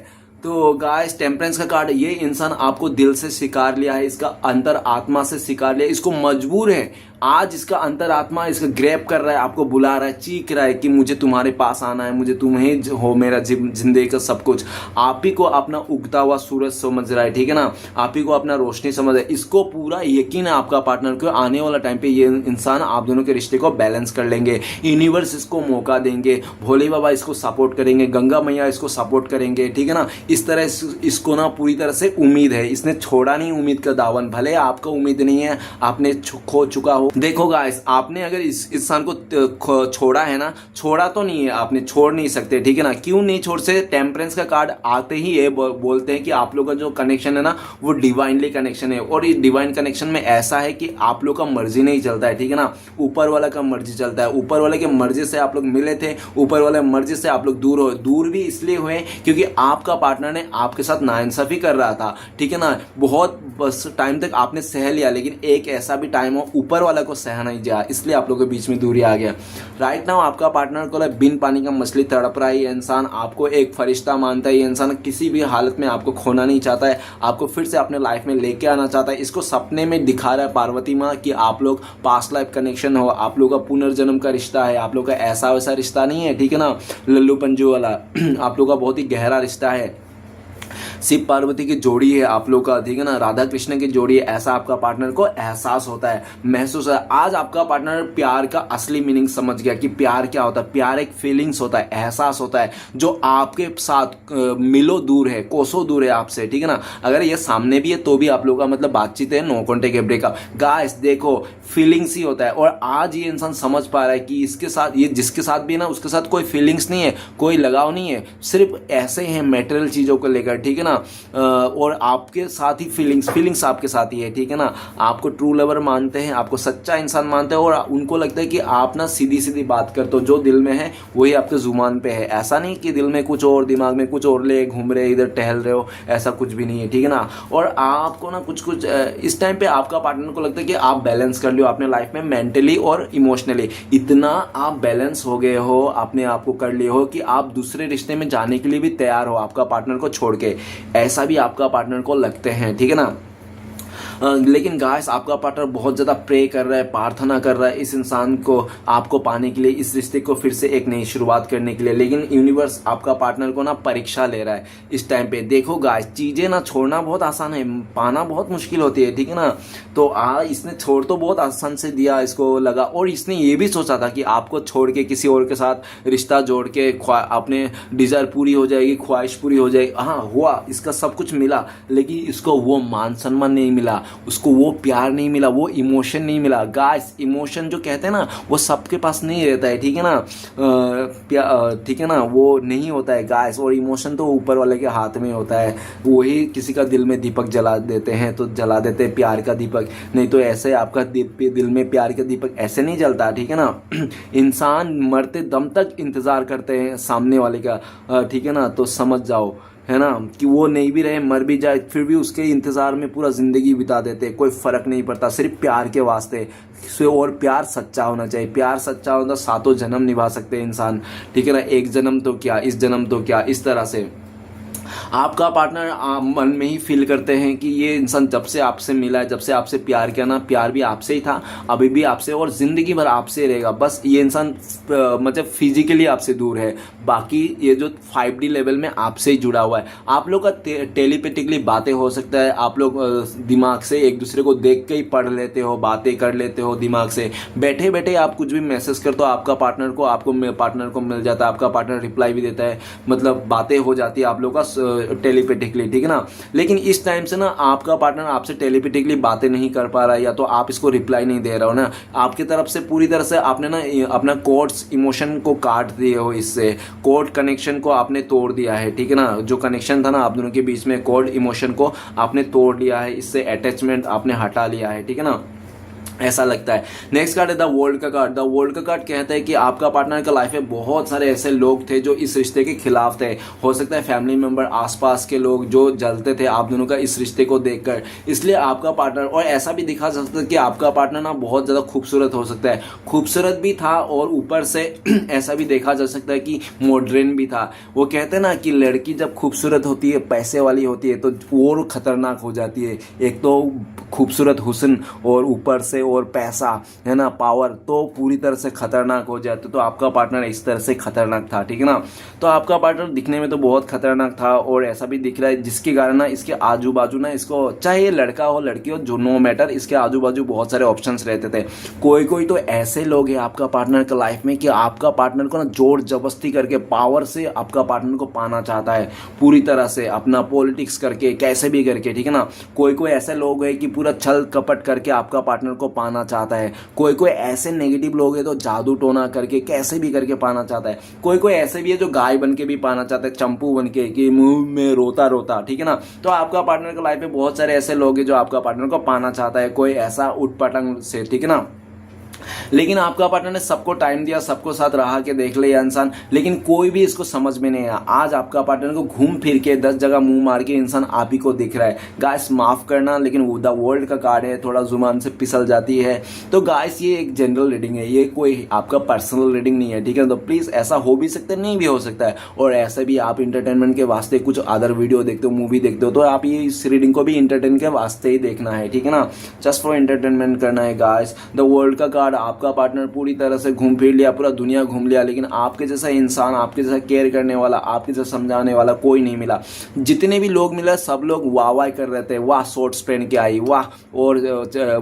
तो गाइस टेम्परेंस का कार्ड, ये इंसान आपको दिल से स्वीकार लिया है, इसका अंतर आत्मा से स्वीकार लिया, इसको मजबूर है। आज इसका अंतरात्मा इसका ग्रैब कर रहा है, आपको बुला रहा है, चीख रहा है कि मुझे तुम्हारे पास आना है, मुझे तुम्हें हो मेरा जिंदगी का सब कुछ। आप ही को अपना उगता हुआ सूरज समझ रहा है, ठीक है ना। आप ही को अपना रोशनी समझ रहा है। इसको पूरा यकीन है आपका पार्टनर को, आने वाला टाइम पे ये इंसान आप दोनों के रिश्ते को बैलेंस कर लेंगे। यूनिवर्स इसको मौका देंगे, भोले बाबा इसको सपोर्ट करेंगे, गंगा मैया इसको सपोर्ट करेंगे, ठीक है ना। इस तरह इसको ना पूरी तरह से उम्मीद है, इसने छोड़ा नहीं उम्मीद का दावन। भले आपका उम्मीद नहीं है, आपने खो चुका हो। देखो गाइस, आपने अगर इस इंसान को छोड़ा है ना, छोड़ा तो नहीं है, आपने छोड़ नहीं सकते, ठीक है ना। क्यों नहीं छोड़ सकते? टेम्परेंस का कार्ड आते ही ये बोलते हैं कि आप लोग का जो कनेक्शन है ना वो डिवाइनली कनेक्शन है। और इस डिवाइन कनेक्शन में ऐसा है कि आप लोग का मर्जी नहीं चलता है, ठीक है ना। ऊपर वाला का मर्जी चलता है। ऊपर वाले के मर्जी से आप लोग मिले थे, ऊपर वाले मर्जी से आप लोग दूर हो। दूर भी इसलिए हुए क्योंकि आपका पार्टनर ने आपके साथ नाइंसाफी कर रहा था, ठीक है ना। बहुत बस टाइम तक आपने सह लिया, लेकिन एक ऐसा भी टाइम हो ऊपर वाला को सह नहीं जा, इसलिए आप लोगों के बीच में दूरी आ गया। राइट नाउ आपका पार्टनर को बिन पानी का मछली तड़प रहा है। ये इंसान आपको एक फरिश्ता मानता है। ये इंसान किसी भी हालत में आपको खोना नहीं चाहता है, आपको फिर से अपने लाइफ में लेके आना चाहता है। इसको सपने में दिखा रहा है पार्वती माँ कि आप लोग पास्ट लाइफ कनेक्शन हो, आप लोग का पुनर्जन्म का रिश्ता है, आप लोग का ऐसा वैसा रिश्ता नहीं है, ठीक है ना, लल्लू पंजू वाला। आप लोग का बहुत ही गहरा रिश्ता है। शिव पार्वती की जोड़ी है आप लोग का, ठीक है ना, राधा कृष्ण की जोड़ी है। ऐसा आपका पार्टनर को एहसास होता है, महसूस है। आज आपका पार्टनर प्यार का असली मीनिंग समझ गया कि प्यार क्या होता है। प्यार एक फीलिंग्स होता है, एहसास होता है, जो आपके साथ मिलो दूर है, कोसों दूर है आपसे, ठीक है ना। अगर ये सामने भी है तो भी आप लोग का मतलब बातचीत है, नो कॉन्टेक्ट ब्रेकअप। गाइस देखो, फीलिंग्स ही होता है। और आज ये इंसान समझ पा रहा है कि इसके साथ, ये जिसके साथ भी ना, उसके साथ कोई फीलिंग्स नहीं है, कोई लगाव नहीं है, सिर्फ ऐसे हैं मेटेरियल चीज़ों को लेकर, ठीक है ना। और आपके साथ ही फीलिंग्स आपके साथ ही है, ठीक है ना। आपको ट्रू लवर मानते हैं, आपको सच्चा इंसान मानते हैं, और उनको लगता है कि आप ना सीधी सीधी बात करते हो, जो दिल में है वही आपके जुबान पे है। ऐसा नहीं कि दिल में कुछ और, दिमाग में कुछ और ले घूम रहे, इधर टहल रहे हो, ऐसा कुछ भी नहीं है, ठीक है ना। और आपको ना कुछ इस टाइम पे आपका पार्टनर को लगता है कि आप बैलेंस कर लियो अपने लाइफ में, मेंटली और इमोशनली। इतना आप बैलेंस हो गए हो, अपने आप को कर लिए हो कि आप दूसरे रिश्ते में जाने के लिए भी तैयार हो, आपका पार्टनर को छोड़ के। ऐसा भी आपका पार्टनर को लगते हैं, ठीक है ना। लेकिन गाइस आपका पार्टनर बहुत ज़्यादा प्रे कर रहा है, प्रार्थना कर रहा है इस इंसान को, आपको पाने के लिए, इस रिश्ते को फिर से एक नई शुरुआत करने के लिए। लेकिन यूनिवर्स आपका पार्टनर को ना परीक्षा ले रहा है इस टाइम पे। देखो गाइस, चीज़ें ना छोड़ना बहुत आसान है, पाना बहुत मुश्किल होती है, ठीक है ना। तो इसने छोड़ तो बहुत आसान से दिया, इसको लगा। और इसने ये भी सोचा था कि आपको छोड़ के किसी और के साथ रिश्ता जोड़ के अपने डिज़ायर पूरी हो जाएगी, ख्वाहिश पूरी हो जाएगी। हाँ हुआ, इसका सब कुछ मिला, लेकिन इसको वो मान सम्मान नहीं मिला, उसको वो प्यार नहीं मिला, वो इमोशन नहीं मिला। गाइस इमोशन जो कहते हैं ना वो सबके पास नहीं रहता है, ठीक है ना। ठीक है ना, वो नहीं होता है गाइस। और इमोशन तो ऊपर वाले के हाथ में होता है, वही किसी का दिल में दीपक जला देते हैं तो जला देते हैं प्यार का दीपक। नहीं तो ऐसे आपका दिल में प्यार का दीपक ऐसे नहीं जलता, ठीक है ना। इंसान मरते दम तक इंतजार करते हैं सामने वाले का, ठीक है ना। तो समझ जाओ, है ना, कि वो नहीं भी रहे, मर भी जाए, फिर भी उसके इंतज़ार में पूरा ज़िंदगी बिता देते, कोई फ़र्क नहीं पड़ता, सिर्फ प्यार के वास्ते से। और प्यार सच्चा होना चाहिए, प्यार सच्चा होता, सातों जन्म निभा सकते हैं इंसान, ठीक है ना। एक जन्म तो क्या, इस जन्म तो क्या, इस तरह से। आपका पार्टनर मन में ही फील करते हैं कि ये इंसान जब से आपसे मिला है, जब से आपसे प्यार किया ना, प्यार भी आपसे ही था, अभी भी आपसे, और ज़िंदगी भर आपसे रहेगा। बस ये इंसान मतलब फिजिकली आपसे दूर है, बाकी ये जो 5D लेवल में आपसे ही जुड़ा हुआ है। आप लोग का टेलीपैथिकली बातें हो सकता है, आप लोग दिमाग से एक दूसरे को देख के ही पढ़ लेते हो, बातें कर लेते हो दिमाग से। बैठे बैठे आप कुछ भी मैसेज करते हो आपका पार्टनर को, आपको पार्टनर को मिल जाता है, आपका पार्टनर रिप्लाई भी देता है, मतलब बातें हो जाती है आप लोग का टेलीपैथिकली, ठीक है ना। लेकिन इस टाइम से ना आपका पार्टनर आपसे टेलीपैथिकली बातें नहीं कर पा रहा है, या तो आप इसको रिप्लाई नहीं दे रहे हो ना, आपकी तरफ से पूरी तरह से आपने ना अपना कोर्स इमोशन को काट दिए हो, इससे कोड कनेक्शन को आपने तोड़ दिया है, ठीक है ना। जो कनेक्शन था ना आप दोनों के बीच में, कोड इमोशन को आपने तोड़ लिया है, इससे अटैचमेंट आपने हटा लिया है, ठीक है ना, ऐसा लगता है। नेक्स्ट कार्ड है द वर्ल्ड का कार्ड। द वर्ल्ड का कार्ड कहता है कि आपका पार्टनर का लाइफ में बहुत सारे ऐसे लोग थे जो इस रिश्ते के खिलाफ थे। हो सकता है फैमिली मेंबर, आसपास के लोग जो जलते थे आप दोनों का इस रिश्ते को देखकर, इसलिए आपका पार्टनर, और ऐसा भी दिखा जा सकता है कि आपका पार्टनर ना बहुत ज़्यादा खूबसूरत हो सकता है, खूबसूरत भी था और ऊपर से ऐसा भी देखा जा सकता है कि मॉडर्न भी था। वो कहते हैं ना कि लड़की जब खूबसूरत होती है, पैसे वाली होती है, तो और खतरनाक हो जाती है। एक तो खूबसूरत हुस्न और ऊपर से और पैसा, है ना, पावर, तो पूरी तरह से खतरनाक हो जाते। तो आपका पार्टनर इस तरह से खतरनाक था, ठीक है ना। तो आपका पार्टनर दिखने में तो बहुत खतरनाक था, और ऐसा भी दिख रहा है जिसके कारण ना इसके आजू बाजू ना, इसको चाहे ये लड़का हो लड़की हो, जो नो मैटर, इसके आजू बाजू बहुत सारे ऑप्शंस रहते थे। कोई कोई तो ऐसे लोग हैं आपका पार्टनर का लाइफ में कि आपका पार्टनर को ना जोर जबरदस्ती करके, पावर से आपका पार्टनर को पाना चाहता है, पूरी तरह से अपना पॉलिटिक्स करके, कैसे भी करके, ठीक है ना। कोई कोई ऐसे लोग हैं कि पूरा छल कपट करके आपका पार्टनर को पाना चाहता है। कोई कोई ऐसे नेगेटिव लोग हैं तो जादू टोना करके, कैसे भी करके पाना चाहता है। कोई कोई ऐसे भी है जो गाय बन के भी पाना चाहता है, चंपू बन के, कि मुंह में रोता रोता, ठीक है ना। तो आपका पार्टनर का लाइफ में बहुत सारे ऐसे लोग हैं जो आपका पार्टनर को पाना चाहता है, कोई ऐसा उठपटंग से, ठीक है ना। लेकिन आपका पार्टनर ने सबको टाइम दिया, सबको साथ रहा के देख लिया इंसान, लेकिन कोई भी इसको समझ में नहीं आया। आज आपका पार्टनर को घूम फिर के 10 जगह मुंह मार के इंसान आप ही को दिख रहा है। गाइस माफ करना, लेकिन द वर्ल्ड का कार्ड है, थोड़ा जुबान से फिसल जाती है। तो गाइस ये एक जनरल रीडिंग है, ये कोई आपका पर्सनल रीडिंग नहीं है, ठीक है। तो प्लीज ऐसा हो भी सकता है, नहीं भी हो सकता है। और ऐसे भी आप इंटरटेनमेंट के वास्ते कुछ अदर वीडियो देखते हो, मूवी देखते हो, तो आप ये इस रीडिंग को भी इंटरटेन के वास्ते ही देखना है, ठीक है ना। जस्ट फॉर एंटरटेनमेंट करना है गाइस। द वर्ल्ड का कार्ड, आपका पार्टनर पूरी तरह से घूम फिर लिया, पूरा दुनिया घूम लिया, लेकिन आपके जैसा इंसान, आपके जैसा केयर करने वाला, आपके जैसा समझाने वाला कोई नहीं मिला। जितने भी लोग मिले सब लोग वाह वाह कर रहे थे, वाह शॉर्ट्स पहन के आई, वाह और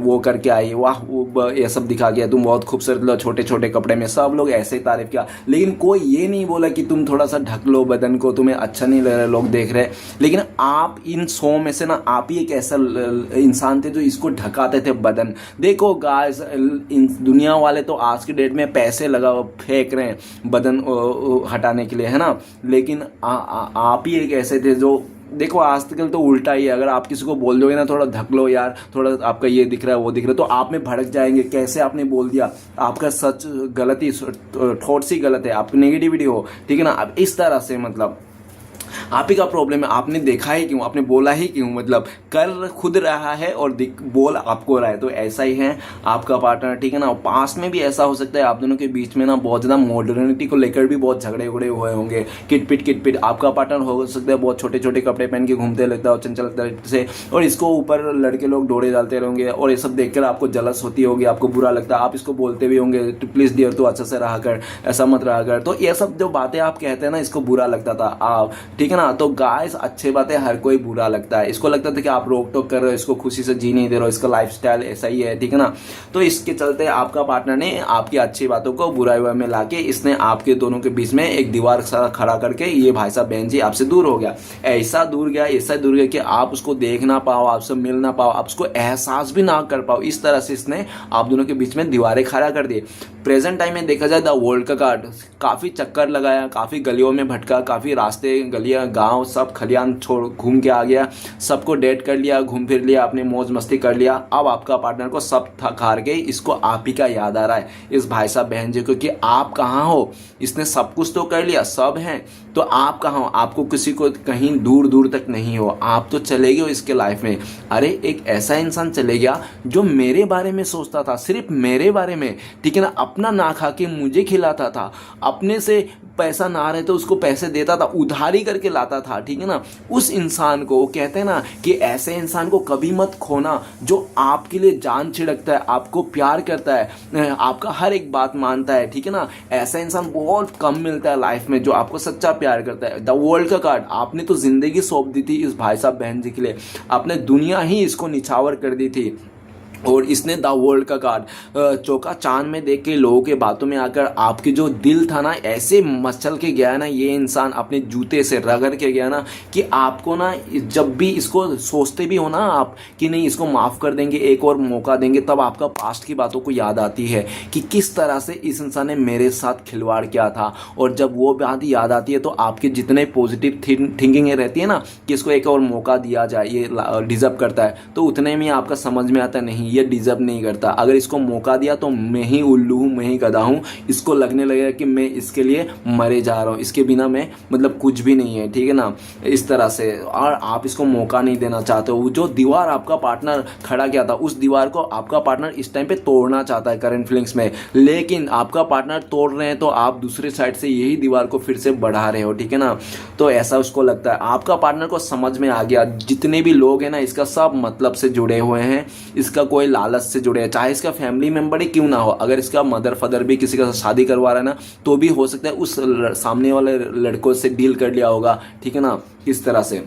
वो करके आई, वाह ये सब दिखा गया, तुम बहुत खूबसूरत लो छोटे छोटे कपड़े में, सब लोग ऐसे ही तारीफ किया। लेकिन कोई ये नहीं बोला कि तुम थोड़ा सा ढक लो बदन को, तुम्हें अच्छा नहीं लग रहा, लोग देख रहे। लेकिन आप इन 100 में से ना आप ही एक ऐसा इंसान थे जो इसको ढकाते थे बदन। देखो गाइस, दुनिया वाले तो आज की डेट में पैसे लगा फेंक रहे हैं बदन हटाने के लिए, है ना। लेकिन आप ही एक ऐसे थे जो, देखो आजकल तो उल्टा ही है। अगर आप किसी को बोल दोगे ना थोड़ा ढक लो यार, थोड़ा आपका ये दिख रहा है वो दिख रहा है, तो आप में भड़क जाएंगे, कैसे आपने बोल दिया, आपका सच गलत ही, थॉट्स ही गलत है, आप नेगेटिविटी हो, ठीक है ना। अब इस तरह से मतलब आप ही का प्रॉब्लम है, आपने देखा ही क्यों, आपने बोला ही क्यों, मतलब कर खुद रहा है और बोल आपको रहा है। तो ऐसा ही है आपका पार्टनर, ठीक है ना। पास्ट में भी ऐसा हो सकता है आप दोनों के बीच में ना बहुत ज़्यादा मॉडर्निटी को लेकर भी बहुत झगड़े उगड़े हुए होंगे, किटपिट। आपका पार्टनर हो सकता है बहुत छोटे छोटे कपड़े पहन के घूमते लगता है चंचल तरह से, और इसको ऊपर लड़के लोग डोरे डालते रहेंगे, और ये सब देखकर आपको जलस होती होगी, आपको बुरा लगता है, आप इसको बोलते भी होंगे प्लीज़ डियर तू अच्छा से रहा कर, ऐसा मत रहा कर। तो ये सब जो बातें आप कहते हैं ना, इसको बुरा लगता था आप, ठीक है ना। तो गाइस अच्छी बातें हर कोई बुरा लगता है, इसको लगता था कि आप रोक टोक कर रहे हो, इसको खुशी से जी नहीं दे रहे हो, इसका लाइफस्टाइल ऐसा ही है, ठीक है ना। तो इसके चलते आपका पार्टनर ने आपकी अच्छी बातों को बुराई में लाके इसने आपके दोनों के बीच में एक दीवार खड़ा करके ये भाई साहब बहन जी आपसे दूर हो गया। ऐसा दूर गया कि आप उसको देख ना पाओ, आपसे मिल ना पाओ, आप उसको एहसास भी ना कर पाओ। इस तरह से इसने आप दोनों के बीच में दीवारें खड़ा कर दी। प्रेजेंट टाइम में देखा जाए द वर्ल्ड का कार्ड, काफ़ी चक्कर लगाया, काफ़ी गलियों में भटका, काफ़ी रास्ते गलियां गांव सब खलियान छोड़ घूम के आ गया, सबको डेट कर लिया, घूम फिर लिया, अपनी मौज मस्ती कर लिया। अब आपका पार्टनर को सब थक हार गई, इसको आप ही का याद आ रहा है, इस भाई साहब बहन जी को, कि आप कहाँ हो। इसने सब कुछ तो कर लिया, सब हैं, तो आप कहाँ हो। आपको किसी को कहीं दूर दूर तक नहीं हो, आप तो चले गए हो इसके लाइफ में। अरे एक ऐसा इंसान चले गया जो मेरे बारे में सोचता था, सिर्फ मेरे बारे में, ठीक है ना। अपना ना खा के मुझे खिलाता था, अपने से पैसा ना रहे तो उसको पैसे देता था, उधारी करके लाता था, ठीक है ना। उस इंसान को, वो कहते हैं ना कि ऐसे इंसान को कभी मत खोना जो आपके लिए जान छिड़कता है, आपको प्यार करता है, आपका हर एक बात मानता है, ठीक है ना। ऐसा इंसान बहुत कम मिलता है लाइफ में जो आपको सच्चा प्यार करता है। द वर्ल्ड का कार्ड, आपने तो जिंदगी सौंप दी थी इस भाई साहब बहन जी के लिए, आपने दुनिया ही इसको निछावर कर दी थी, और इसने द वर्ल्ड का कार्ड चौका चांद में देख के लोगों के बातों में आकर आपके जो दिल था ना ऐसे मचल के गया ना, ये इंसान अपने जूते से रगड़ के गया ना कि आपको ना जब भी इसको सोचते भी हो ना आप कि नहीं इसको माफ़ कर देंगे, एक और मौका देंगे, तब आपका पास्ट की बातों को याद आती है कि किस तरह से इस इंसान ने मेरे साथ खिलवाड़ किया था। और जब वो बात याद आती है तो आपके जितने पॉजिटिव थिंकिंग रहती है ना कि इसको एक और मौका दिया जाए, ये डिजर्व करता है, तो उतने में आपका समझ में आता नहीं ये डिजर्व नहीं करता। अगर इसको मौका दिया तो मैं ही उल्लू हूँ, मैं ही गधा हूँ, इसको लगने लगेगा कि मैं इसके लिए मरे जा रहा हूँ, इसके बिना मैं मतलब कुछ भी नहीं है, ठीक है ना, इस तरह से। और आप इसको मौका नहीं देना चाहते हो। जो दीवार आपका पार्टनर खड़ा किया था उस दीवार को आपका पार्टनर इस टाइम पे तोड़ना चाहता है करंट फीलिंग्स में, लेकिन आपका पार्टनर तोड़ रहे हैं तो आप दूसरे साइड से यही दीवार को फिर से बढ़ा रहे हो, ठीक है ना। तो ऐसा उसको लगता है। आपका पार्टनर को समझ में आ गया जितने भी लोग हैं ना इसका सब मतलब से जुड़े हुए हैं, इसका कोई लालच से जुड़े हैं, चाहे इसका फैमिली मेंबर ही क्यों ना हो। अगर इसका मदर फादर भी किसी का शादी करवा रहा है ना तो भी हो सकता है उस सामने वाले लड़कों से डील कर लिया होगा, ठीक है ना, इस तरह से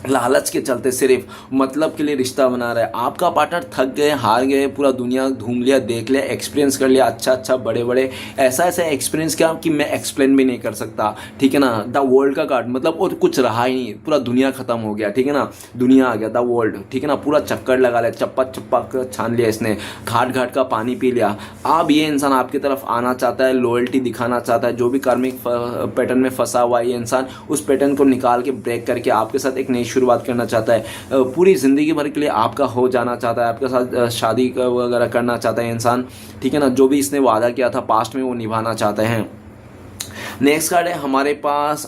लालच के चलते सिर्फ मतलब के लिए रिश्ता बना रहा है। आपका पार्टनर थक गए, हार गए, पूरा दुनिया घूम लिया, देख लिया, एक्सपीरियंस कर लिया, अच्छा अच्छा बड़े बड़े ऐसा ऐसा एक्सपीरियंस किया कि मैं एक्सप्लेन भी नहीं कर सकता, ठीक है ना। द वर्ल्ड का कार्ड मतलब और कुछ रहा ही नहीं, पूरा दुनिया खत्म हो गया, ठीक है ना, दुनिया आ गया द वर्ल्ड, ठीक है ना, पूरा चक्कर लगा लिया, चप्पा चप्पा छान लिया इसने, घाट घाट का पानी पी लिया। अब ये इंसान आपकी तरफ आना चाहता है, लॉयल्टी दिखाना चाहता है, जो भी कार्मिक पैटर्न में फंसा हुआ है ये इंसान उस पैटर्न को निकाल के ब्रेक करके आपके साथ एक नई शुरुआत करना चाहता है। पूरी जिंदगी भर के लिए आपका हो जाना चाहता है, आपके साथ शादी वगैरह करना चाहता है इंसान, ठीक है ना। जो भी इसने वादा किया था पास्ट में वो निभाना चाहते हैं। नेक्स्ट कार्ड है हमारे पास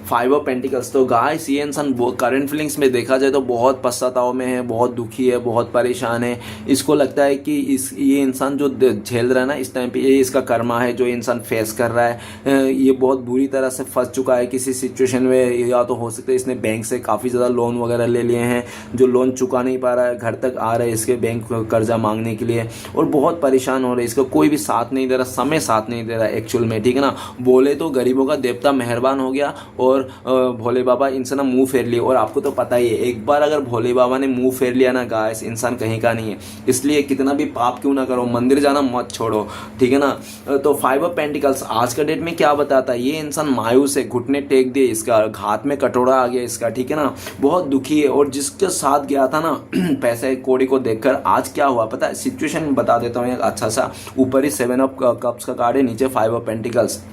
5 ऑफ पेंटिकल्स। तो गाइस ये इंसान करंट फीलिंग्स में देखा जाए तो बहुत पश्चाताव में है, बहुत दुखी है, बहुत परेशान है। इसको लगता है कि ये इंसान जो झेल रहा है ना इस टाइम पे ये इसका कर्मा है जो इंसान फेस कर रहा है। ये बहुत बुरी तरह से फंस चुका है किसी सिचुएशन में, या तो हो सकता है इसने बैंक से काफ़ी ज़्यादा लोन वगैरह ले लिए हैं, जो लोन चुका नहीं पा रहा है, घर तक आ रहा है इसके बैंक कर्जा मांगने के लिए और बहुत परेशान हो रहा है। इसका कोई भी साथ नहीं दे रहा, समय साथ नहीं दे रहा एक्चुअल में, ठीक है ना। बोले तो गरीबों का देवता मेहरबान हो गया और भोले बाबा इनसे ना मुंह फेर लिए। और आपको तो पता ही है एक बार अगर भोले बाबा ने मुंह फेर लिया ना गाइस इंसान कहीं का नहीं है। इसलिए कितना भी पाप क्यों ना करो, मंदिर जाना मत छोड़ो, ठीक है ना। तो 5 ऑफ पेंटिकल्स आज का डेट में क्या बताता है, ये इंसान मायूस है, घुटने टेक दिए, इसका हाथ में कटोरा आ गया इसका, ठीक है ना, बहुत दुखी है। और जिसके साथ गया था ना पैसे कौड़ी को देखकर आज क्या हुआ पता है, सिचुएशन बता देता हूँ एक अच्छा सा। ऊपर ही 7 ऑफ कप्स का कार्ड है, नीचे 5 ऑफ पेंटिकल्स।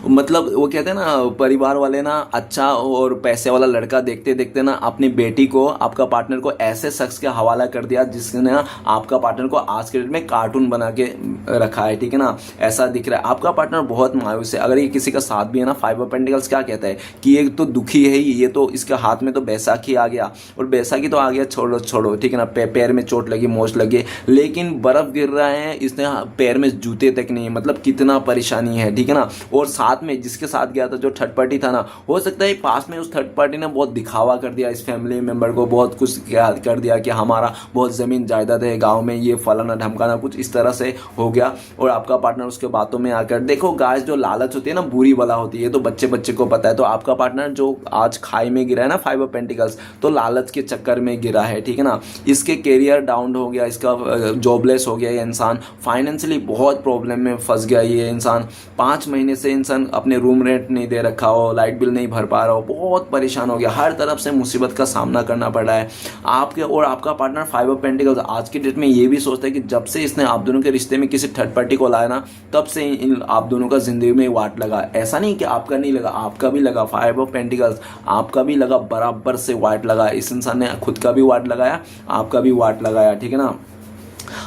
मतलब वो कहते हैं ना परिवार वाले ना अच्छा और पैसे वाला लड़का देखते देखते ना अपनी बेटी को, आपका पार्टनर को ऐसे शख्स के हवाला कर दिया जिसने ना आपका पार्टनर को आज के डेट में कार्टून बना के रखा है, ठीक है ना। ऐसा दिख रहा है आपका पार्टनर बहुत मायूस है। अगर ये किसी का साथ भी है ना 5 ऑफ पेंटिकल्स क्या कहता है कि ये तो दुखी है ही, ये तो इसके हाथ में तो बैसाखी आ गया और बैसाखी तो आ गया छोड़ो छोड़ो, ठीक है ना। पैर में चोट लगी, मोच लगी, लेकिन बर्फ गिर रहा है, इसने पैर में जूते तक नहीं है, मतलब कितना परेशानी है, ठीक है ना। और साथ में जिसके साथ गया था जो थर्ड पार्टी था ना, हो सकता है पास में उस थर्ड पार्टी ने बहुत दिखावा कर दिया इस फैमिली मेंबर को, बहुत कुछ कर दिया कि हमारा बहुत ज़मीन जायदाद है गांव में, ये फलाना ढमकाना, कुछ इस तरह से हो गया। और आपका पार्टनर उसके बातों में आकर, देखो गाइस जो लालच होती है ना बुरी वाला होती है, तो बच्चे बच्चे को पता है। तो आपका पार्टनर जो आज खाई में गिरा है ना 5 ऑफ पेंटिकल्स, तो लालच के चक्कर में गिरा है, ठीक है ना। इसके कैरियर डाउन हो गया, इसका जॉबलेस हो गया ये इंसान, फाइनेंशियली बहुत प्रॉब्लम में फंस गया ये इंसान। 5 महीने से इंसान अपने रूम रेंट नहीं दे रखा हो, लाइट बिल नहीं भर पा रहा हो, बहुत परेशान हो गया, हर तरफ से मुसीबत का सामना करना पड़ रहा है आपके। और आपका पार्टनर 5 ऑफ पेंटिकल्स आज की डेट में ये भी सोचता है कि जब से इसने आप दोनों के रिश्ते में किसी थर्ड पार्टी को लाया ना, तब से आप दोनों का जिंदगी में वाट लगा। ऐसा नहीं कि आपका नहीं लगा, आपका भी लगा। 5 ऑफ पेंटिकल्स आपका भी लगा, बराबर से वाट लगा। इस इंसान ने खुद का भी वाट लगाया, आपका भी वाट लगाया, ठीक है ना।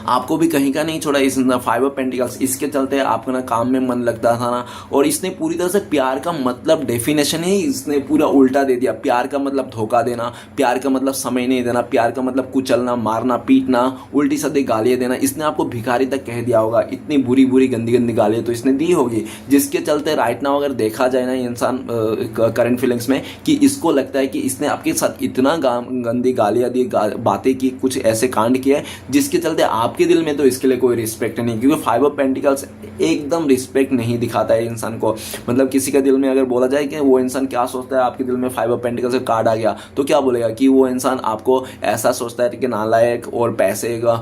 आपको भी कहीं का नहीं छोड़ा इस 5 ऑफ पेंटिकल्स। इसके चलते आपका ना काम में मन लगता था ना, और इसने पूरी तरह से प्यार का मतलब डेफिनेशन ही इसने पूरा उल्टा दे दिया। प्यार का मतलब धोखा देना, प्यार का मतलब समय नहीं देना, प्यार का मतलब कुचलना, मारना, पीटना, उल्टी सीधी गालियां देना। इसने आपको भिखारी तक कह दिया होगा, इतनी बुरी बुरी गंदी गंदी गालियां तो इसने दी होगी, जिसके चलते राइट नाउ अगर देखा जाए ना इंसान करंट फीलिंग्स में कि इसको लगता है कि इसने आपके साथ इतना गंदी गालियां दी, बातें की, कुछ ऐसे कांड किए जिसके चलते आपके दिल में तो इसके लिए कोई रिस्पेक्ट नहीं, क्योंकि 5 ऑफ पेंटिकल्स एकदम रिस्पेक्ट नहीं दिखाता है इंसान को। मतलब किसी का दिल में अगर बोला जाए कि वो इंसान क्या सोचता है, आपके दिल में 5 ऑफ पेंटिकल्स का कार्ड आ गया तो क्या बोलेगा कि वो इंसान आपको ऐसा सोचता है कि नालायक और पैसे का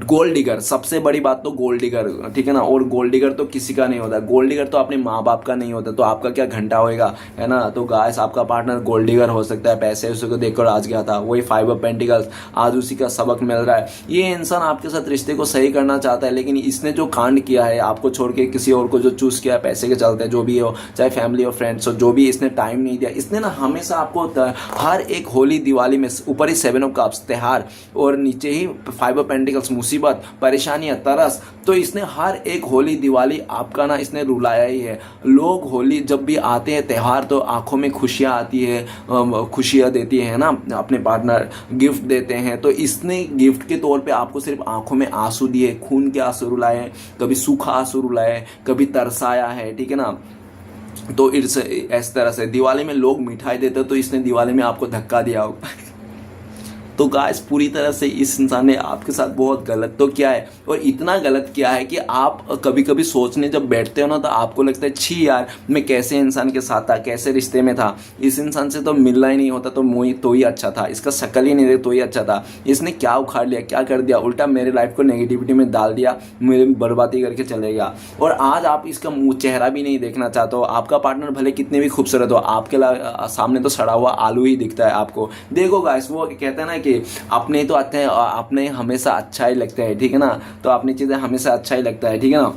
गोल्ड डिगर। सबसे बड़ी बात तो गोल्ड डिगर, ठीक है ना। और गोल्ड डिगर तो किसी का नहीं होता, गोल्ड डिगर तो अपने माँ बाप का नहीं होता, तो आपका क्या घंटा होएगा, है ना। तो गाइस आपका पार्टनर गोल्ड डिगर हो सकता है, पैसे उसी को देखकर आज गया था, वही 5 ऑफ पेंटिकल्स, आज उसी का सबक मिल रहा है। ये इंसान आपके साथ रिश्ते को सही करना चाहता है, लेकिन इसने जो कांड किया है, आपको छोड़ के किसी और को जो चूज किया पैसे के चलते, जो भी हो, चाहे फैमिली और फ्रेंड्स हो, जो भी, इसने टाइम नहीं दिया। इसने ना हमेशा आपको हर एक होली दिवाली में ऊपर ही 7 ऑफ कप्स त्योहार और नीचे ही 5 ऑफ पेंटिकल्स मुसीबत परेशानियां तरस, तो इसने हर एक होली दिवाली आपका ना इसने रुलाया ही है। लोग होली जब भी आते हैं त्यौहार तो आंखों में खुशियां आती है, खुशियां देती है ना, अपने पार्टनर गिफ्ट देते हैं, तो इसने गिफ्ट के तौर पे आपको सिर्फ आंखों में आंसू दिए, खून के आंसू रुलाए, कभी सूखा आंसू रुलाए, कभी तरसाया है, ठीक है ना। तो इस तरह से दिवाली में लोग मिठाई देते तो इसने दिवाली में आपको धक्का दिया होगा। तो गाइस पूरी तरह से इस इंसान ने आपके साथ बहुत गलत तो किया है, और इतना गलत किया है कि आप कभी कभी सोचने जब बैठते हो ना तो आपको लगता है छी यार मैं कैसे इंसान के साथ था, कैसे रिश्ते में था, इस इंसान से तो मिलना ही नहीं होता तो ही अच्छा था, इसका शक्ल ही नहीं दे तो ही अच्छा था, इसने क्या उखाड़ लिया, क्या कर दिया, उल्टा मेरे लाइफ को नेगेटिविटी में डाल दिया, मेरी बर्बादी करके चले गया। और आज आप इसका मुंह चेहरा भी नहीं देखना चाहते हो। आपका पार्टनर भले कितने भी खूबसूरत हो, आपके सामने तो सड़ा हुआ आलू ही दिखता है आपको। देखो गाइस वो कहते हैं ना कि अपने तो आते हैं, अपने हमेशा अच्छा ही लगता है, ठीक है ना। तो अपनी चीज़ें हमेशा अच्छा ही लगता है, ठीक है ना।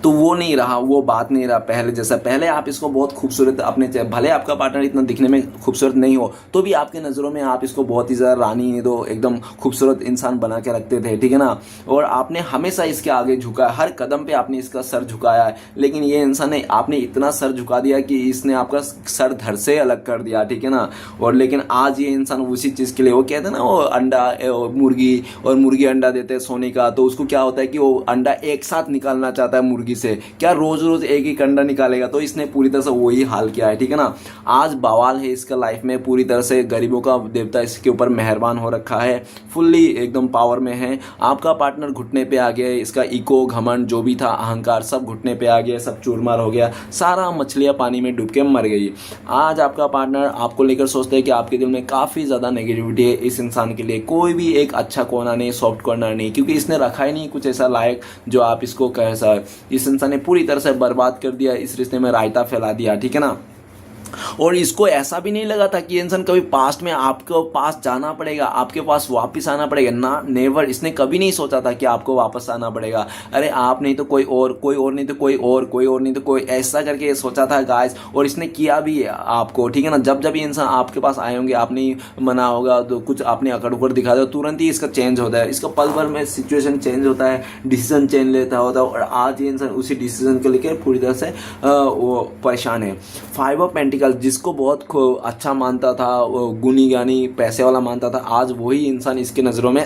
तो वो नहीं रहा, वो बात नहीं रहा पहले जैसा। पहले आप इसको बहुत खूबसूरत अपने, भले आपका पार्टनर इतना दिखने में खूबसूरत नहीं हो तो भी आपके नज़रों में आप इसको बहुत ही ज़्यादा रानी नहीं तो एकदम खूबसूरत इंसान बना के रखते थे, ठीक है ना। और आपने हमेशा इसके आगे झुकाया, हर कदम पे आपने इसका सर झुकाया है, लेकिन ये इंसान ने आपने इतना सर झुका दिया कि इसने आपका सर धड़ से अलग कर दिया, ठीक है ना। और लेकिन आज ये इंसान उसी चीज़ के लिए, वो कहते हैं ना वो अंडा मुर्गी, और मुर्गी अंडा देते हैं सोने का, तो उसको क्या होता है कि वो अंडा एक साथ निकालना चाहता है मुर्गी से, क्या रोज रोज एक ही अंडा निकालेगा। तो इसने पूरी तरह से वही हाल किया है, ठीक है ना। आज बवाल है इसका लाइफ में, पूरी तरह से गरीबों का देवता इसके ऊपर मेहरबान हो रखा है, फुल्ली एकदम पावर में है। आपका पार्टनर घुटने पे आ गया, इसका इको घमंड जो भी था, अहंकार सब घुटने पे आ गया, सब चूरमार हो गया, सारा मछलियां पानी में डूब के मर गई। आज आपका पार्टनर आपको लेकर सोचता है कि आपके दिल में काफी ज्यादा नेगेटिविटी है इस इंसान के लिए, कोई भी एक अच्छा कोना नहीं, सॉफ्ट कॉर्नर नहीं, क्योंकि इसने रखा ही नहीं कुछ ऐसा लायक जो आप इसको कह सकते। इस इंसान ने पूरी तरह से बर्बाद कर दिया, इस रिश्ते में रायता फैला दिया, ठीक है ना। और इसको ऐसा भी नहीं लगा था कि इंसान कभी पास्ट में आपको पास जाना पड़ेगा, आपके पास वापस आना पड़ेगा ना, नेवर। इसने कभी नहीं सोचा था कि आपको वापस आना पड़ेगा। अरे आप नहीं तो कोई और, कोई और नहीं तो कोई और, कोई और नहीं तो कोई, ऐसा करके सोचा था गाइस। और इसने किया भी आपको, ठीक है ना। जब जब ये इंसान आपके पास आए होंगे, आपने मना होगा तो कुछ आपने अकड़ उकड़ दिखा दो, तुरंत ही इसका चेंज होता है, इसका पल भर में सिचुएशन चेंज होता है, डिसीजन चेंज लेता होता है। और आज ये इंसान उसी डिसीजन को लेकर पूरी तरह से वो परेशान है। 5 ऑफ पेंटिकल्स जिसको बहुत अच्छा मानता था, गुनी गानी पैसे वाला मानता था, आज वही इंसान इसके नज़रों में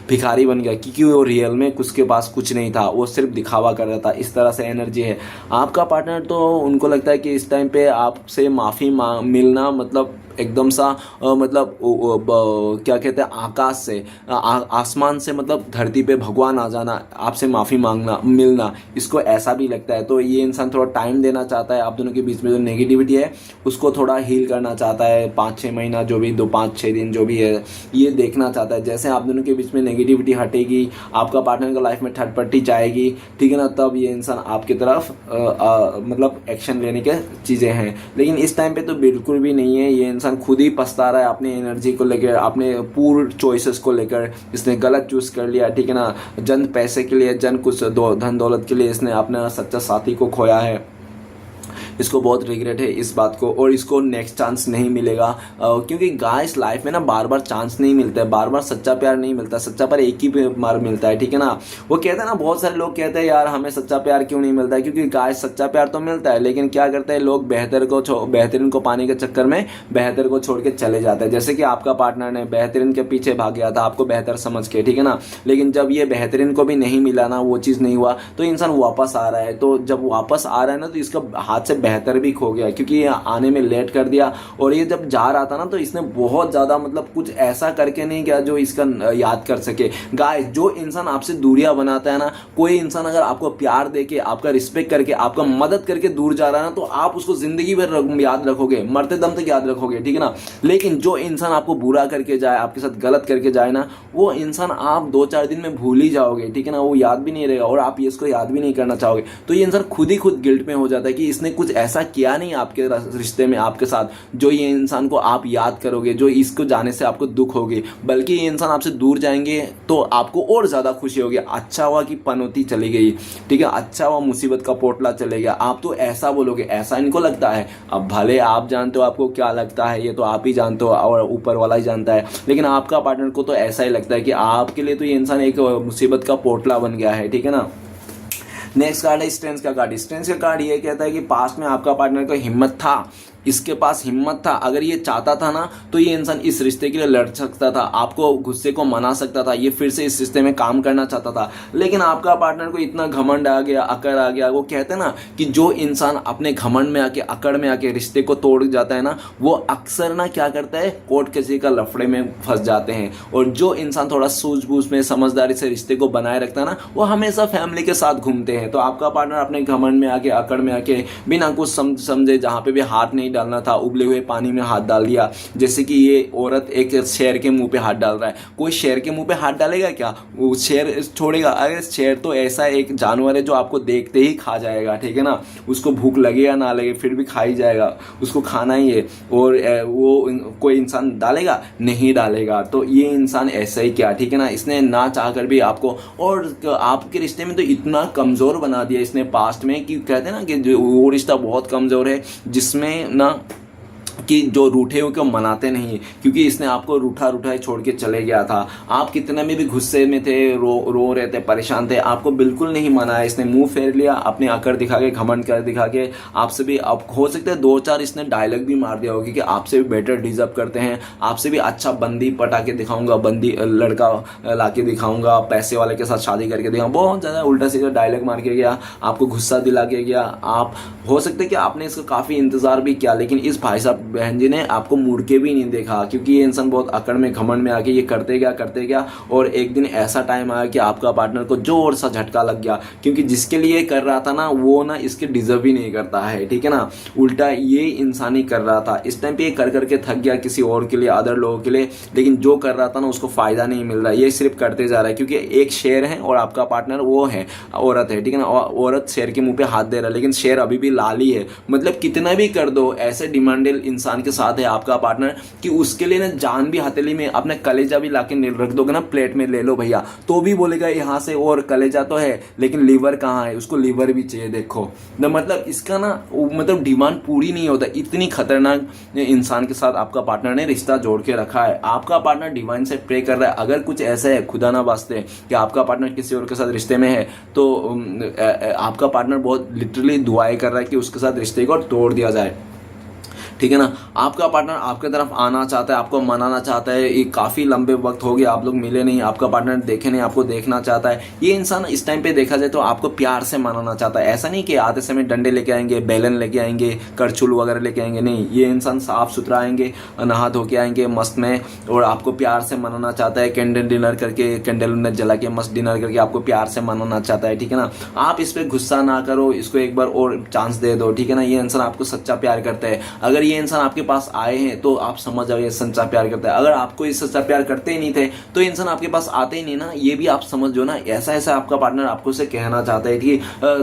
भिखारी बन गया, क्योंकि वो रियल में उसके पास कुछ नहीं था, वो सिर्फ दिखावा कर रहा था। इस तरह से एनर्जी है आपका पार्टनर। तो उनको लगता है कि इस टाइम पे आपसे माफ़ी मिलना मतलब एकदम सा मतलब क्या कहते हैं, आकाश से आसमान से मतलब धरती पे भगवान आ जाना, आपसे माफ़ी मांगना मिलना, इसको ऐसा भी लगता है। तो ये इंसान थोड़ा टाइम देना चाहता है, आप दोनों के बीच में जो नेगेटिविटी है उसको थोड़ा हील करना चाहता है। 5-6 महीना जो भी, 2-5-6 दिन जो भी है, ये देखना चाहता है। जैसे आप दोनों के बीच में नेगेटिविटी हटेगी, आपका पार्टनर का लाइफ में ठटपटी जाएगी, ठीक है ना, तब ये इंसान आपकी तरफ मतलब एक्शन लेने के चीज़ें हैं। लेकिन इस टाइम पे तो बिल्कुल भी नहीं है। ये इंसान खुद ही पछता रहा है अपनी एनर्जी को लेकर, अपने पूर चॉइसेस को लेकर। इसने गलत चूज कर लिया, ठीक है ना। जन पैसे के लिए, जन कुछ धन दौलत के लिए इसने अपना सच्चा साथी को खोया है। इसको बहुत रिग्रेट है इस बात को, और इसको नेक्स्ट चांस नहीं मिलेगा, क्योंकि गाइस लाइफ में ना बार बार चांस नहीं मिलता है, बार बार सच्चा प्यार नहीं मिलता, सच्चा प्यार एक ही बार मिलता है, ठीक है ना। वो कहते हैं ना, बहुत सारे लोग कहते हैं यार हमें सच्चा प्यार क्यों नहीं मिलता है, क्योंकि गाइस सच्चा प्यार तो मिलता है, लेकिन क्या करते हैं लोग, बेहतरीन को पाने के चक्कर में बेहतर को छोड़ के चले जाते हैं। जैसे कि आपका पार्टनर ने बेहतरीन के पीछे भाग गया था आपको बेहतर समझ के, ठीक है ना। लेकिन जब ये बेहतरीन को भी नहीं मिला ना, वो चीज़ नहीं हुआ, तो इंसान वापस आ रहा है। तो जब वापस आ रहा है ना, तो इसका हाथ से बेहतर भी खो गया, क्योंकि ये आने में लेट कर दिया। और ये जब जा रहा था ना तो इसने बहुत ज़्यादा मतलब कुछ ऐसा करके नहीं गया जो इसका याद कर सके। गाइस, जो इंसान आपसे दूरियां बनाता है ना, कोई इंसान अगर आपको प्यार देके, आपका रिस्पेक्ट करके, आपका मदद करके दूर जा रहा है ना, तो आप उसको जिंदगी भर याद रखोगे, मरते दम तक याद रखोगे, ठीक है ना। लेकिन जो इंसान आपको बुरा करके जाए, आपके साथ गलत करके जाए ना, वो इंसान आप 2-4 दिन में भूल ही जाओगे, ठीक है ना। वो याद भी नहीं रहेगा और आप इसको याद भी नहीं करना चाहोगे। तो ये इंसान खुद ही खुद गिल्ट में हो जाता है कि इसने कुछ ऐसा किया नहीं आपके रिश्ते में, आपके साथ, जो ये इंसान को आप याद करोगे, जो इसको जाने से आपको दुख होगी। बल्कि ये इंसान आपसे दूर जाएंगे तो आपको और ज़्यादा खुशी होगी। अच्छा हुआ कि पनौती चली गई, ठीक है, अच्छा हुआ मुसीबत का पोटला चले गया। आप तो ऐसा बोलोगे, ऐसा इनको लगता है। अब भले आप जानते हो आपको क्या लगता है, ये तो आप ही जानते हो और ऊपर वाला ही जानता है, लेकिन आपका पार्टनर को तो ऐसा ही लगता है कि आपके लिए तो ये इंसान एक मुसीबत का पोटला बन गया है, ठीक है ना। नेक्स्ट कार्ड है स्ट्रेंथ का कार्ड। स्ट्रेंथ का कार्ड ये कहता है कि पास्ट में आपका पार्टनर को हिम्मत था, इसके पास हिम्मत था, अगर ये चाहता था ना तो ये इंसान इस रिश्ते के लिए लड़ सकता था, आपको गुस्से को मना सकता था, ये फिर से इस रिश्ते में काम करना चाहता था। लेकिन आपका पार्टनर को इतना घमंड आ गया, अकड़ आ गया। वो कहते हैं ना कि जो इंसान अपने घमंड में आके, अकड़ में आके रिश्ते को तोड़ जाता है ना, वो अक्सर ना क्या करता है, कोर्ट केस का लफड़े में फंस जाते हैं। और जो इंसान थोड़ा सूझबूझ में, समझदारी से रिश्ते को बनाए रखता है ना, वो हमेशा फैमिली के साथ घूमते हैं। तो आपका पार्टनर अपने घमंड में आके, अकड़ में आके, बिना कुछ समझे, जहाँ पे भी हाथ नहीं डालना था, उबले हुए पानी में हाथ डाल दिया। जैसे कि ये औरत एक शेर के मुंह पे हाथ डाल रहा है। कोई शेर के मुंह पे हाथ डालेगा क्या? वो शेर छोड़ेगा? अरे शेर तो ऐसा एक जानवर है जो आपको देखते ही खा जाएगा, ठीक है ना। उसको भूख लगे या ना लगे फिर भी खा ही जाएगा, उसको खाना ही है। और वो कोई इंसान डालेगा? नहीं डालेगा। तो ये इंसान ऐसा ही क्या, ठीक है ना। इसने ना चाह कर भी आपको और आपके रिश्ते में तो इतना कमजोर बना दिया इसने पास्ट में, कि कहते हैं ना कि वो रिश्ता बहुत कमजोर है, जिसमें ना कि जो रूठे हुए को मनाते नहीं, क्योंकि इसने आपको रूठा रूठा छोड़ के चले गया था। आप कितने में भी गुस्से में थे, रो रहे थे, परेशान थे, आपको बिल्कुल नहीं मनाया। इसने मुंह फेर लिया, अपने अकड़ दिखा के, घमंड कर दिखा के आपसे भी, आप हो सकते हैं 2-4 इसने डायलॉग भी मार दिया होगा कि आपसे भी बेटर डिजर्व करते हैं, आपसे भी अच्छा बंदी पटा के दिखाऊंगा, बंदी लड़का ला के दिखाऊंगा, पैसे वाले के साथ शादी करके दिखाऊंगा। बहुत ज़्यादा उल्टा सीधा डायलॉग मार के गया, आपको गुस्सा दिला के गया। आप हो सकते हैं कि आपने इसका काफ़ी इंतजार भी किया, लेकिन इस भाई साहब बहन जी ने आपको मुड़ के भी नहीं देखा, क्योंकि ये इंसान बहुत अकड़ में, घमंड में आके ये करते गया। और एक दिन ऐसा टाइम आया कि आपका पार्टनर को जोर सा झटका लग गया, क्योंकि जिसके लिए कर रहा था ना, वो ना इसके डिजर्व ही नहीं करता है, ठीक है ना। उल्टा ये इंसान ही कर रहा था। इस टाइम पे ये कर करके थक गया किसी और के लिए, अदर लोगों के लिए, लेकिन जो कर रहा था ना उसको फायदा नहीं मिल रहा, ये सिर्फ करते जा रहा है। क्योंकि एक शेर है और आपका पार्टनर वो है, औरत है, ठीक है ना। औरत शेर के मुंह पे हाथ दे रहा है, लेकिन शेर अभी भी लाली है। मतलब कितना भी कर दो, ऐसे डिमांडेड इंसान के साथ है आपका पार्टनर कि उसके लिए ना जान भी हथेली में, अपने कलेजा भी लाके रख दोगे ना प्लेट में, ले लो भैया, तो भी बोलेगा यहाँ से, और कलेजा तो है लेकिन लीवर कहाँ है, उसको लीवर भी चाहिए। देखो ना, मतलब इसका ना मतलब डिमांड पूरी नहीं होता। इतनी खतरनाक इंसान के साथ आपका पार्टनर ने रिश्ता जोड़ के रखा है। आपका पार्टनर डिवाइन से प्रे कर रहा है। अगर कुछ ऐसा है, खुदा ना वास्ते, कि आपका पार्टनर किसी और के साथ रिश्ते में है, तो आपका पार्टनर बहुत लिटरली दुआएं कर रहा है कि उसके साथ रिश्ते को तोड़ दिया जाए, ठीक है ना। आपका पार्टनर आपके तरफ आना चाहता है, आपको मनाना चाहता है। ये काफ़ी लंबे वक्त हो गया, आप लोग मिले नहीं, आपका पार्टनर देखे नहीं, आपको देखना चाहता है। ये इंसान इस टाइम पे देखा जाए तो आपको प्यार से मनाना चाहता है। ऐसा नहीं कि आते समय डंडे लेके आएंगे, बेलन लेके आएंगे, करछुल वगैरह लेके आएंगे, नहीं। ये इंसान साफ सुथरा आएंगे, नहा धो के आएंगे मस्त में, और आपको प्यार से मनाना चाहता है। कैंडल डिनर करके, कैंडल जला के मस्त डिनर करके आपको प्यार से मनाना चाहता है, ठीक है ना। आप इस पर गुस्सा ना करो, इसको एक बार और चांस दे दो, ठीक है ना। ये इंसान आपको सच्चा प्यार करता है। अगर ये इंसान आपके पास आए हैं तो आप समझ जाओ ये सच्चा प्यार करता है। अगर आपको इस सच्चा प्यार करते ही नहीं थे तो इंसान आपके पास आते ही नहीं ना, ये भी आप समझ जो ना। ऐसा ऐसा आपका पार्टनर आपको से कहना चाहता है कि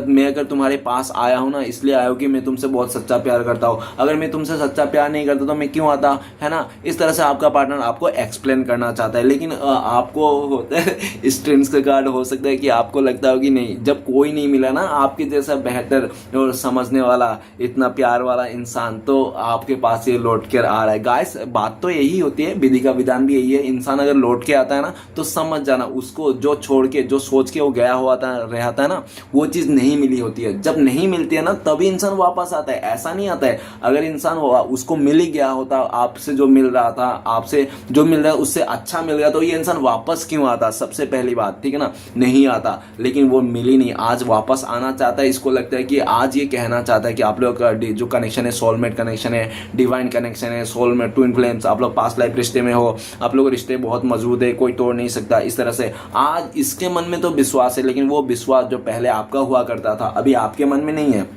मैं अगर तुम्हारे पास आया हूं ना, इसलिए आया हूं कि मैं तुमसे बहुत सच्चा प्यार करता हूं। अगर मैं तुमसे सच्चा प्यार नहीं करता तो मैं क्यों आता, है ना। इस तरह से आपका पार्टनर आपको एक्सप्लेन करना चाहता है। लेकिन आपको होता है स्ट्रेंथ का कार्ड, हो सकता है कि आपको लगता हो कि नहीं, जब कोई नहीं मिला ना आपके जैसा बेहतर और समझने वाला, इतना प्यार वाला इंसान, तो आपके पास ये लौट कर आ रहा है। गाइस बात तो यही होती है, विधि का विधान भी यही है। इंसान अगर लौट के आता है ना तो समझ जाना उसको जो छोड़ के, जो सोच के वो गया हुआ था रहता है ना, वो चीज नहीं मिली होती है। जब नहीं मिलती है ना तभी इंसान वापस आता है, ऐसा नहीं आता है। अगर इंसान उसको मिल ही गया होता, आपसे जो मिल रहा था, आपसे जो मिल रहा है उससे अच्छा मिल गया, तो ये इंसान वापस क्यों आता? सबसे पहली बात, ठीक है ना, नहीं आता। लेकिन वो मिली नहीं, आज वापस आना चाहता है। इसको लगता है कि आज ये कहना चाहता है कि आप लोग का जो कनेक्शन है सोलमेट कनेक्शन है, डिवाइन कनेक्शन है, सोलमेट, ट्विन फ्लेम्स, आप लोग पास्ट लाइफ रिश्ते में हो, आप लोग रिश्ते बहुत मजबूत है, कोई तोड़ नहीं सकता। इस तरह से आज इसके मन में तो विश्वास है, लेकिन वो विश्वास जो पहले आपका हुआ करता था अभी आपके मन में नहीं है।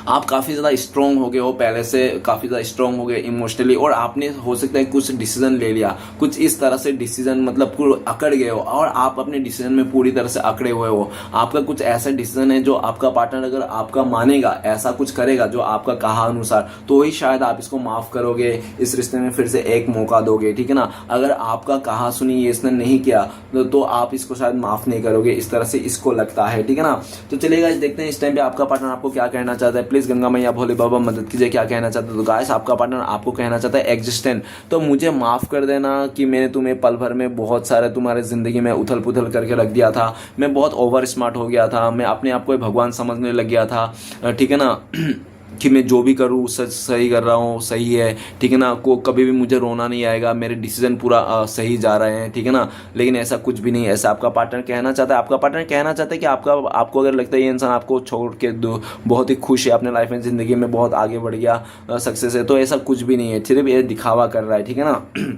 आप काफ़ी ज़्यादा स्ट्रॉन्ग हो गए हो, पहले से काफ़ी ज़्यादा स्ट्रॉन्ग हो गए इमोशनली, और आपने हो सकता है कुछ डिसीजन ले लिया, कुछ इस तरह से डिसीजन, मतलब अकड़ गए हो, और आप अपने डिसीजन में पूरी तरह से अकड़े हुए हो। आपका कुछ ऐसा डिसीजन है जो आपका पार्टनर अगर आपका मानेगा, ऐसा कुछ करेगा जो आपका कहा अनुसार, तो ही शायद आप इसको माफ़ करोगे, इस रिश्ते में फिर से एक मौका दोगे, ठीक है ना। अगर आपका कहा सुनी ये इसने नहीं किया तो आप इसको शायद माफ़ नहीं करोगे, इस तरह से इसको लगता है, ठीक है ना। तो चलिएगा देखते हैं इस टाइम पे आपका पार्टनर आपको क्या कहना चाहता है। प्लीज गंगा मैया भोले बाबा मदद कीजिए, क्या कहना चाहते हो। तो गाइस आपका पार्टनर आपको कहना चाहता है एग्जिस्टेंट, तो मुझे माफ कर देना कि मैंने तुम्हें पल भर में बहुत सारे तुम्हारे जिंदगी में उथल पुथल करके रख दिया था। मैं बहुत ओवर स्मार्ट हो गया था, मैं अपने आप को भगवान समझने लग गया था, ठीक है ना, कि मैं जो भी करूँ सही कर रहा हूँ, सही है, ठीक है ना, को कभी भी मुझे रोना नहीं आएगा, मेरे डिसीजन पूरा सही जा रहे हैं, ठीक है ना। लेकिन ऐसा कुछ भी नहीं है, ऐसा आपका पार्टनर कहना चाहता है। आपका पार्टनर कहना चाहता है कि आपको अगर लगता है ये इंसान आपको छोड़ के बहुत ही खुश है अपने लाइफ में, ज़िंदगी में बहुत आगे बढ़ गया, सक्सेस है, तो ऐसा कुछ भी नहीं है, सिर्फ ये दिखावा कर रहा है, ठीक है ना।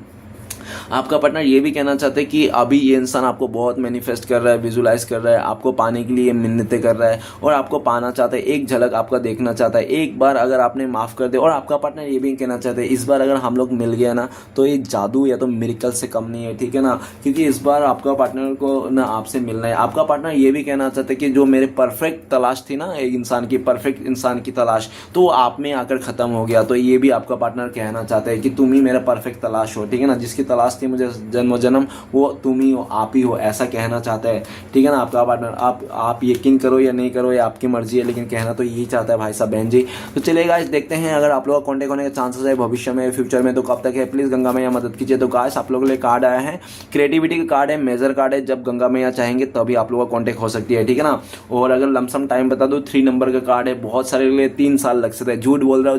आपका पार्टनर ये भी कहना चाहते हैं कि अभी ये इंसान आपको बहुत मैनिफेस्ट कर रहा है, विजुलाइज कर रहा है, आपको पाने के लिए मिन्नतें कर रहा है, और आपको पाना चाहता है, एक झलक आपका देखना चाहता है। एक बार अगर आपने माफ़ कर दे, और आपका पार्टनर ये भी कहना चाहते हैं इस बार अगर हम लोग मिल गए ना तो ये जादू या तो मिरेकल से कम नहीं है, ठीक है ना, क्योंकि इस बार आपका पार्टनर को ना आपसे मिलना है। आपका पार्टनर ये भी कहना चाहते हैं कि जो मेरे परफेक्ट तलाश थी ना, एक इंसान की, परफेक्ट इंसान की तलाश, तो आप में आकर ख़त्म हो गया। तो ये भी आपका पार्टनर कहना चाहता है कि तुम ही मेरा परफेक्ट तलाश हो, ठीक है ना, जिसकी तलाश थी मुझे जन्म जन्म, वो तुम ही हो, आप ही हो, ऐसा कहना चाहता है, ठीक है ना आपका पार्टनर। आप यकीन करो या नहीं करो, ये आपकी मर्जी है, लेकिन कहना तो यही चाहता है भाई साहब, बहन जी। तो चलिए गाइस देखते हैं अगर आप लोगों का कॉन्टेक्ट होने के चांसेस है भविष्य में, फ्यूचर में, तो कब तक है। प्लीज गंगा मैया मदद कीजिए। तो गाइस आप लोगों के लिए कार्ड आया है, क्रिएटिविटी का कार्ड है, मेजर कार्ड है, जब गंगा मैया चाहेंगे तभी आप लोगों का कॉन्टेक्ट हो सकती है, ठीक है ना। और अगर लमसम टाइम बता दो, 3 नंबर का कार्ड है, बहुत सारे के लिए 3 साल लग सकते हैं। झूठ बोल रहा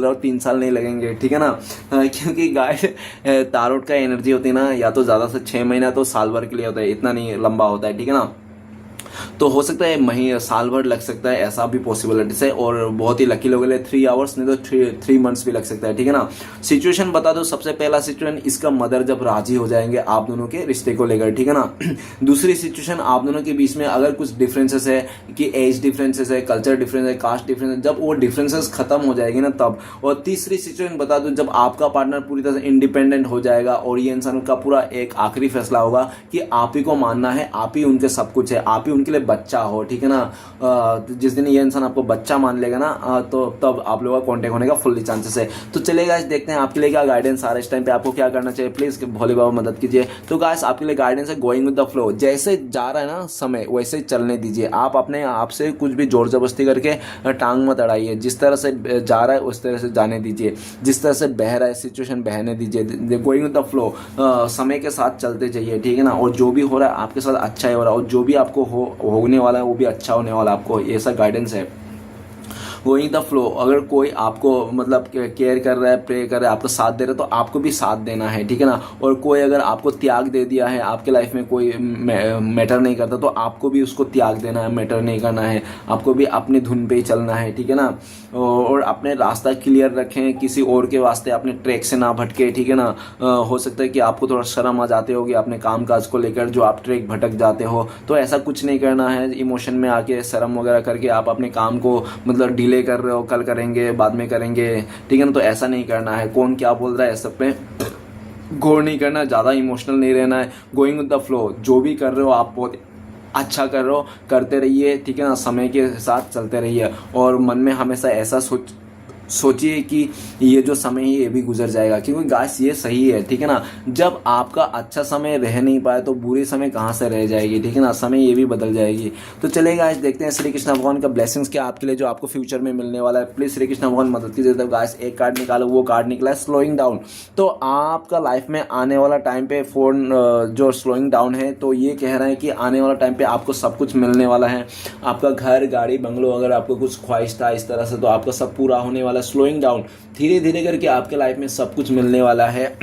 हूँ 3 साल नहीं लगेंगे, ठीक है ना, क्योंकि गाइस तारोट का एनर्जी होती है ना, या तो ज्यादा से 6 महीना तो साल भर के लिए होता है, इतना नहीं लंबा होता है, ठीक है ना। तो हो सकता है महीने साल भर लग सकता है, ऐसा भी पॉसिबिलिटीज है, और बहुत ही लकी लोगों के लिए 3 आवर्स नहीं तो 3 मंथ्स भी लग सकता है, ठीक है ना। सिचुएशन बता दो, सबसे पहला सिचुएशन, इसका मदर जब राजी हो जाएंगे आप दोनों के रिश्ते को लेकर, ठीक है ना। दूसरी सिचुएशन, आप दोनों के बीच में अगर कुछ डिफरेंसेस है, कि एज डिफरेंसेस है, कल्चर डिफरेंस है, कास्ट डिफरेंस है, जब वो डिफरेंसेस खत्म हो जाएगी ना तब। और तीसरी सिचुएशन बता दो, जब आपका पार्टनर पूरी तरह से इंडिपेंडेंट हो जाएगा, और ये इंसान का पूरा एक आखिरी फैसला होगा कि आप ही को मानना है, आप ही उनके सब कुछ है, आप ही उनके लिए बच्चा हो, ठीक है ना। जिस दिन ये इंसान आपको बच्चा मान लेगा ना, तो तब आप लोगों का कांटेक्ट होने का फुल्ली चांसेस है। तो चलिए गाइस देखते हैं आपके लिए क्या गाइडेंस आ रहा है इस टाइम पे, आपको क्या करना चाहिए। प्लीज भोले बाबा मदद कीजिए। तो गाइस आपके लिए गाइडेंस है गोइंग विद द फ्लो, जैसे जा रहा है ना समय वैसे ही चलने दीजिए। आप अपने आप से कुछ भी जोर जबरदस्ती करके टांग मत अड़ाइए, जिस तरह से जा रहा है उस तरह से जाने दीजिए, जिस तरह से बह रहा है सिचुएशन बहने दीजिए। गोइंग विद द फ्लो, समय के साथ चलते जाइए, ठीक है ना। और जो भी हो रहा है आपके साथ अच्छा ही हो रहा है, और जो भी आपको होने वाला है वो भी अच्छा होने वाला, आपको ऐसा गाइडेंस है। गोइंग द फ्लो, अगर कोई आपको मतलब केयर कर रहा है, प्रे कर रहा है, आपका साथ दे रहा है, तो आपको भी साथ देना है, ठीक है ना। और कोई अगर आपको त्याग दे दिया है, आपके लाइफ में कोई मैटर नहीं करता, तो आपको भी उसको त्याग देना है, मैटर नहीं करना है, आपको भी अपनी धुन पे ही चलना है, ठीक है ना। और अपने रास्ता क्लियर रखें, किसी और के वास्ते अपने ट्रैक से ना भटके, ठीक है ना। हो सकता है कि आपको थोड़ा शर्म आ जाते होगी अपने काम काज को लेकर, जो आप ट्रैक भटक जाते हो, तो ऐसा कुछ नहीं करना है। इमोशन में आके शर्म वगैरह करके आप अपने काम को मतलब डिले कर रहे हो, कल करेंगे, बाद में करेंगे, ठीक है ना, तो ऐसा नहीं करना है। कौन क्या बोल रहा है सब पे गौर नहीं करना, ज़्यादा इमोशनल नहीं रहना है। गोइंग विद द फ्लो, जो भी कर रहे हो आप बहुत अच्छा कर रहे हो, करते रहिए, ठीक है ना, समय के साथ चलते रहिए। और मन में हमेशा ऐसा सोचिए कि ये जो समय है ये भी गुजर जाएगा, क्योंकि गाइस ये सही है, ठीक है ना। जब आपका अच्छा समय रह नहीं पाए तो बुरे समय कहाँ से रह जाएगी, ठीक है ना। समय ये भी बदल जाएगी। तो चलिए गाइस देखते हैं श्री कृष्ण भगवान का ब्लेसिंग्स क्या आपके लिए जो आपको फ्यूचर में मिलने वाला है। प्लीज श्री कृष्ण भगवान मदद कीजिए। तो गाइस एक कार्ड निकालो, वो कार्ड निकला है स्लोइंग डाउन। तो आपका लाइफ में आने वाला टाइम पे फोन जो स्लोइंग डाउन है, तो ये कह रहे हैं कि आने वाला टाइम पे आपको सब कुछ मिलने वाला है। आपका घर, गाड़ी, बंगलो, अगर आपको कुछ ख्वाहिश था इस तरह से, तो आपका सब पूरा होने वाला। स्लोइंग डाउन, धीरे धीरे करके आपके लाइफ में सब कुछ मिलने वाला है।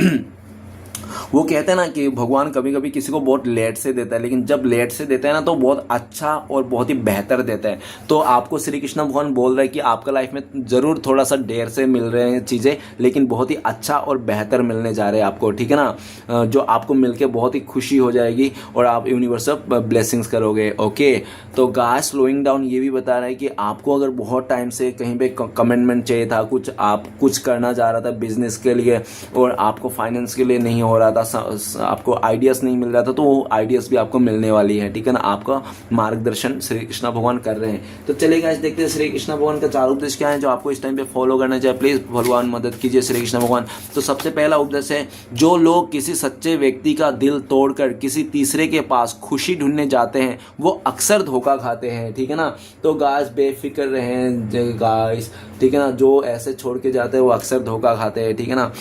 वो कहते हैं ना कि भगवान कभी कभी किसी को बहुत लेट से देता है, लेकिन जब लेट से देता है ना तो बहुत अच्छा और बहुत ही बेहतर देता है। तो आपको श्री कृष्ण भगवान बोल रहे हैं कि आपका लाइफ में जरूर थोड़ा सा देर से मिल रहे हैं चीज़ें, लेकिन बहुत ही अच्छा और बेहतर मिलने जा रहे हैं आपको, ठीक है ना। जो आपको मिलके बहुत ही खुशी हो जाएगी और आप यूनिवर्सल ब्लेसिंग्स करोगे। ओके, तो गाइस स्लोइंग डाउन ये भी बता रहा है कि आपको अगर बहुत टाइम से कहीं पे कमिटमेंट चाहिए था, कुछ आप कुछ करना चाह रहा था बिजनेस के लिए और आपको फाइनेंस के लिए नहीं हो रहा था, आपको आइडियाज नहीं मिल रहा था, तो वो आइडियाज भी आपको मिलने वाली है, ठीक है ना। आपका मार्गदर्शन श्री कृष्ण भगवान कर रहे हैं। तो चलिए गाइस देखते हैं श्री कृष्ण भगवान का 4 उपदेश क्या है जो आपको इस टाइम पे फॉलो करना चाहिए। प्लीज भगवान मदद कीजिए श्री कृष्ण भगवान। तो सबसे पहला उपदेश है, जो लोग किसी सच्चे व्यक्ति का दिल तोड़कर किसी तीसरे के पास खुशी ढूंढने जाते हैं वो अक्सर धोखा खाते हैं, ठीक है ना। तो गाइस बेफिक्र रहें गाइस, ठीक है ना। जो ऐसे छोड़ के जाते हैं वो अक्सर धोखा खाते हैं, ठीक है ना।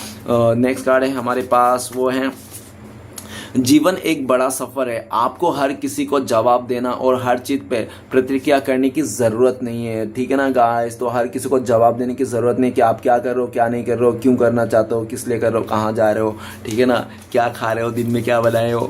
नेक्स्ट कार्ड है हमारे पास, वो है जीवन एक बड़ा सफर है। आपको हर किसी को जवाब देना और हर चीज पे प्रतिक्रिया करने की जरूरत नहीं है, ठीक है ना गाइस। तो हर किसी को जवाब देने की जरूरत नहीं कि आप क्या कर रहे हो, क्या नहीं कर रहे हो, क्यों करना चाहते हो, किस लिए कर रहे हो, कहाँ जा रहे हो, ठीक है ना, क्या खा रहे हो, दिन में क्या बनाए हो।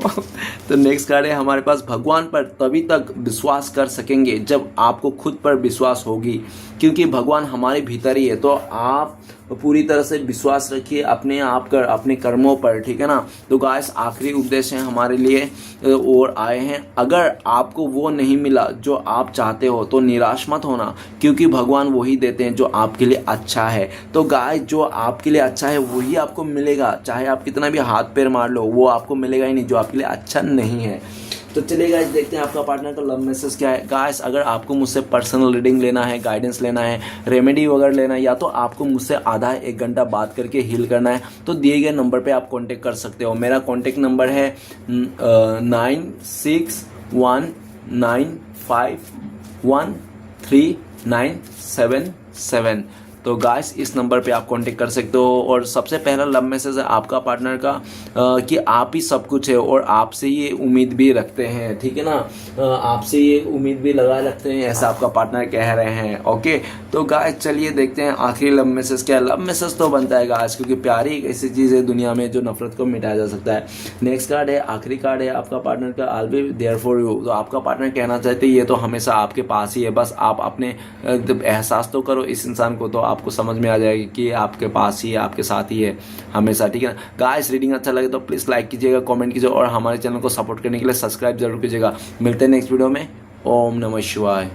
तो नेक्स्ट कार्ड है हमारे पास, भगवान पर तभी तक विश्वास कर सकेंगे जब आपको खुद पर विश्वास होगी, क्योंकि भगवान हमारे भीतर ही है। तो आप पूरी तरह से विश्वास रखिए अपने आप कर, अपने कर्मों पर, ठीक है ना। तो गाइस आखिरी उपदेश है हमारे लिए और आए हैं, अगर आपको वो नहीं मिला जो आप चाहते हो तो निराश मत होना, क्योंकि भगवान वही देते हैं जो आपके लिए अच्छा है। तो गाइस जो आपके लिए अच्छा है वही आपको मिलेगा, चाहे आप कितना भी हाथ पैर मार लो, वो आपको मिलेगा ही नहीं जो आपके लिए अच्छा नहीं है। तो चलिए गाइस देखते हैं आपका पार्टनर का लव मैसेज क्या है। गाइस अगर आपको मुझसे पर्सनल रीडिंग लेना है, गाइडेंस लेना है, रेमेडी वगैरह लेना है, या तो आपको मुझसे आधा 1 घंटा बात करके हील करना है, तो दिए गए नंबर पे आप कांटेक्ट कर सकते हो। मेरा कांटेक्ट नंबर है 9619513977। तो गाइस इस नंबर पे आप कांटेक्ट कर सकते हो। और सबसे पहला लव मैसेज है आपका पार्टनर का कि आप ही सब कुछ है और आपसे ये उम्मीद भी रखते हैं, ठीक है ना। आपसे ये उम्मीद भी लगाए रखते हैं, ऐसा आपका पार्टनर कह रहे हैं। ओके, तो गाइस चलिए देखते हैं आखिरी लव मैसेज क्या है। लव मैसेज तो बनता है गाइस, क्योंकि प्यार ही एक ऐसी चीज़ है दुनिया में जो नफरत को मिटाया जा सकता है। नेक्स्ट कार्ड है, आखिरी कार्ड है आपका पार्टनर का, I will be there for you. तो आपका पार्टनर कहना चाहते ये तो हमेशा आपके पास ही है, बस आप अपने एहसास तो करो इस इंसान को, तो आपको समझ में आ जाएगी कि आपके पास ही है, आपके साथ ही है हमेशा, ठीक है ना। गाइस रीडिंग अच्छा लगे तो प्लीज लाइक कीजिएगा, कमेंट कीजिएगा और हमारे चैनल को सपोर्ट करने के लिए सब्सक्राइब जरूर कीजिएगा। मिलते हैं नेक्स्ट वीडियो में। ओम नमः शिवाय।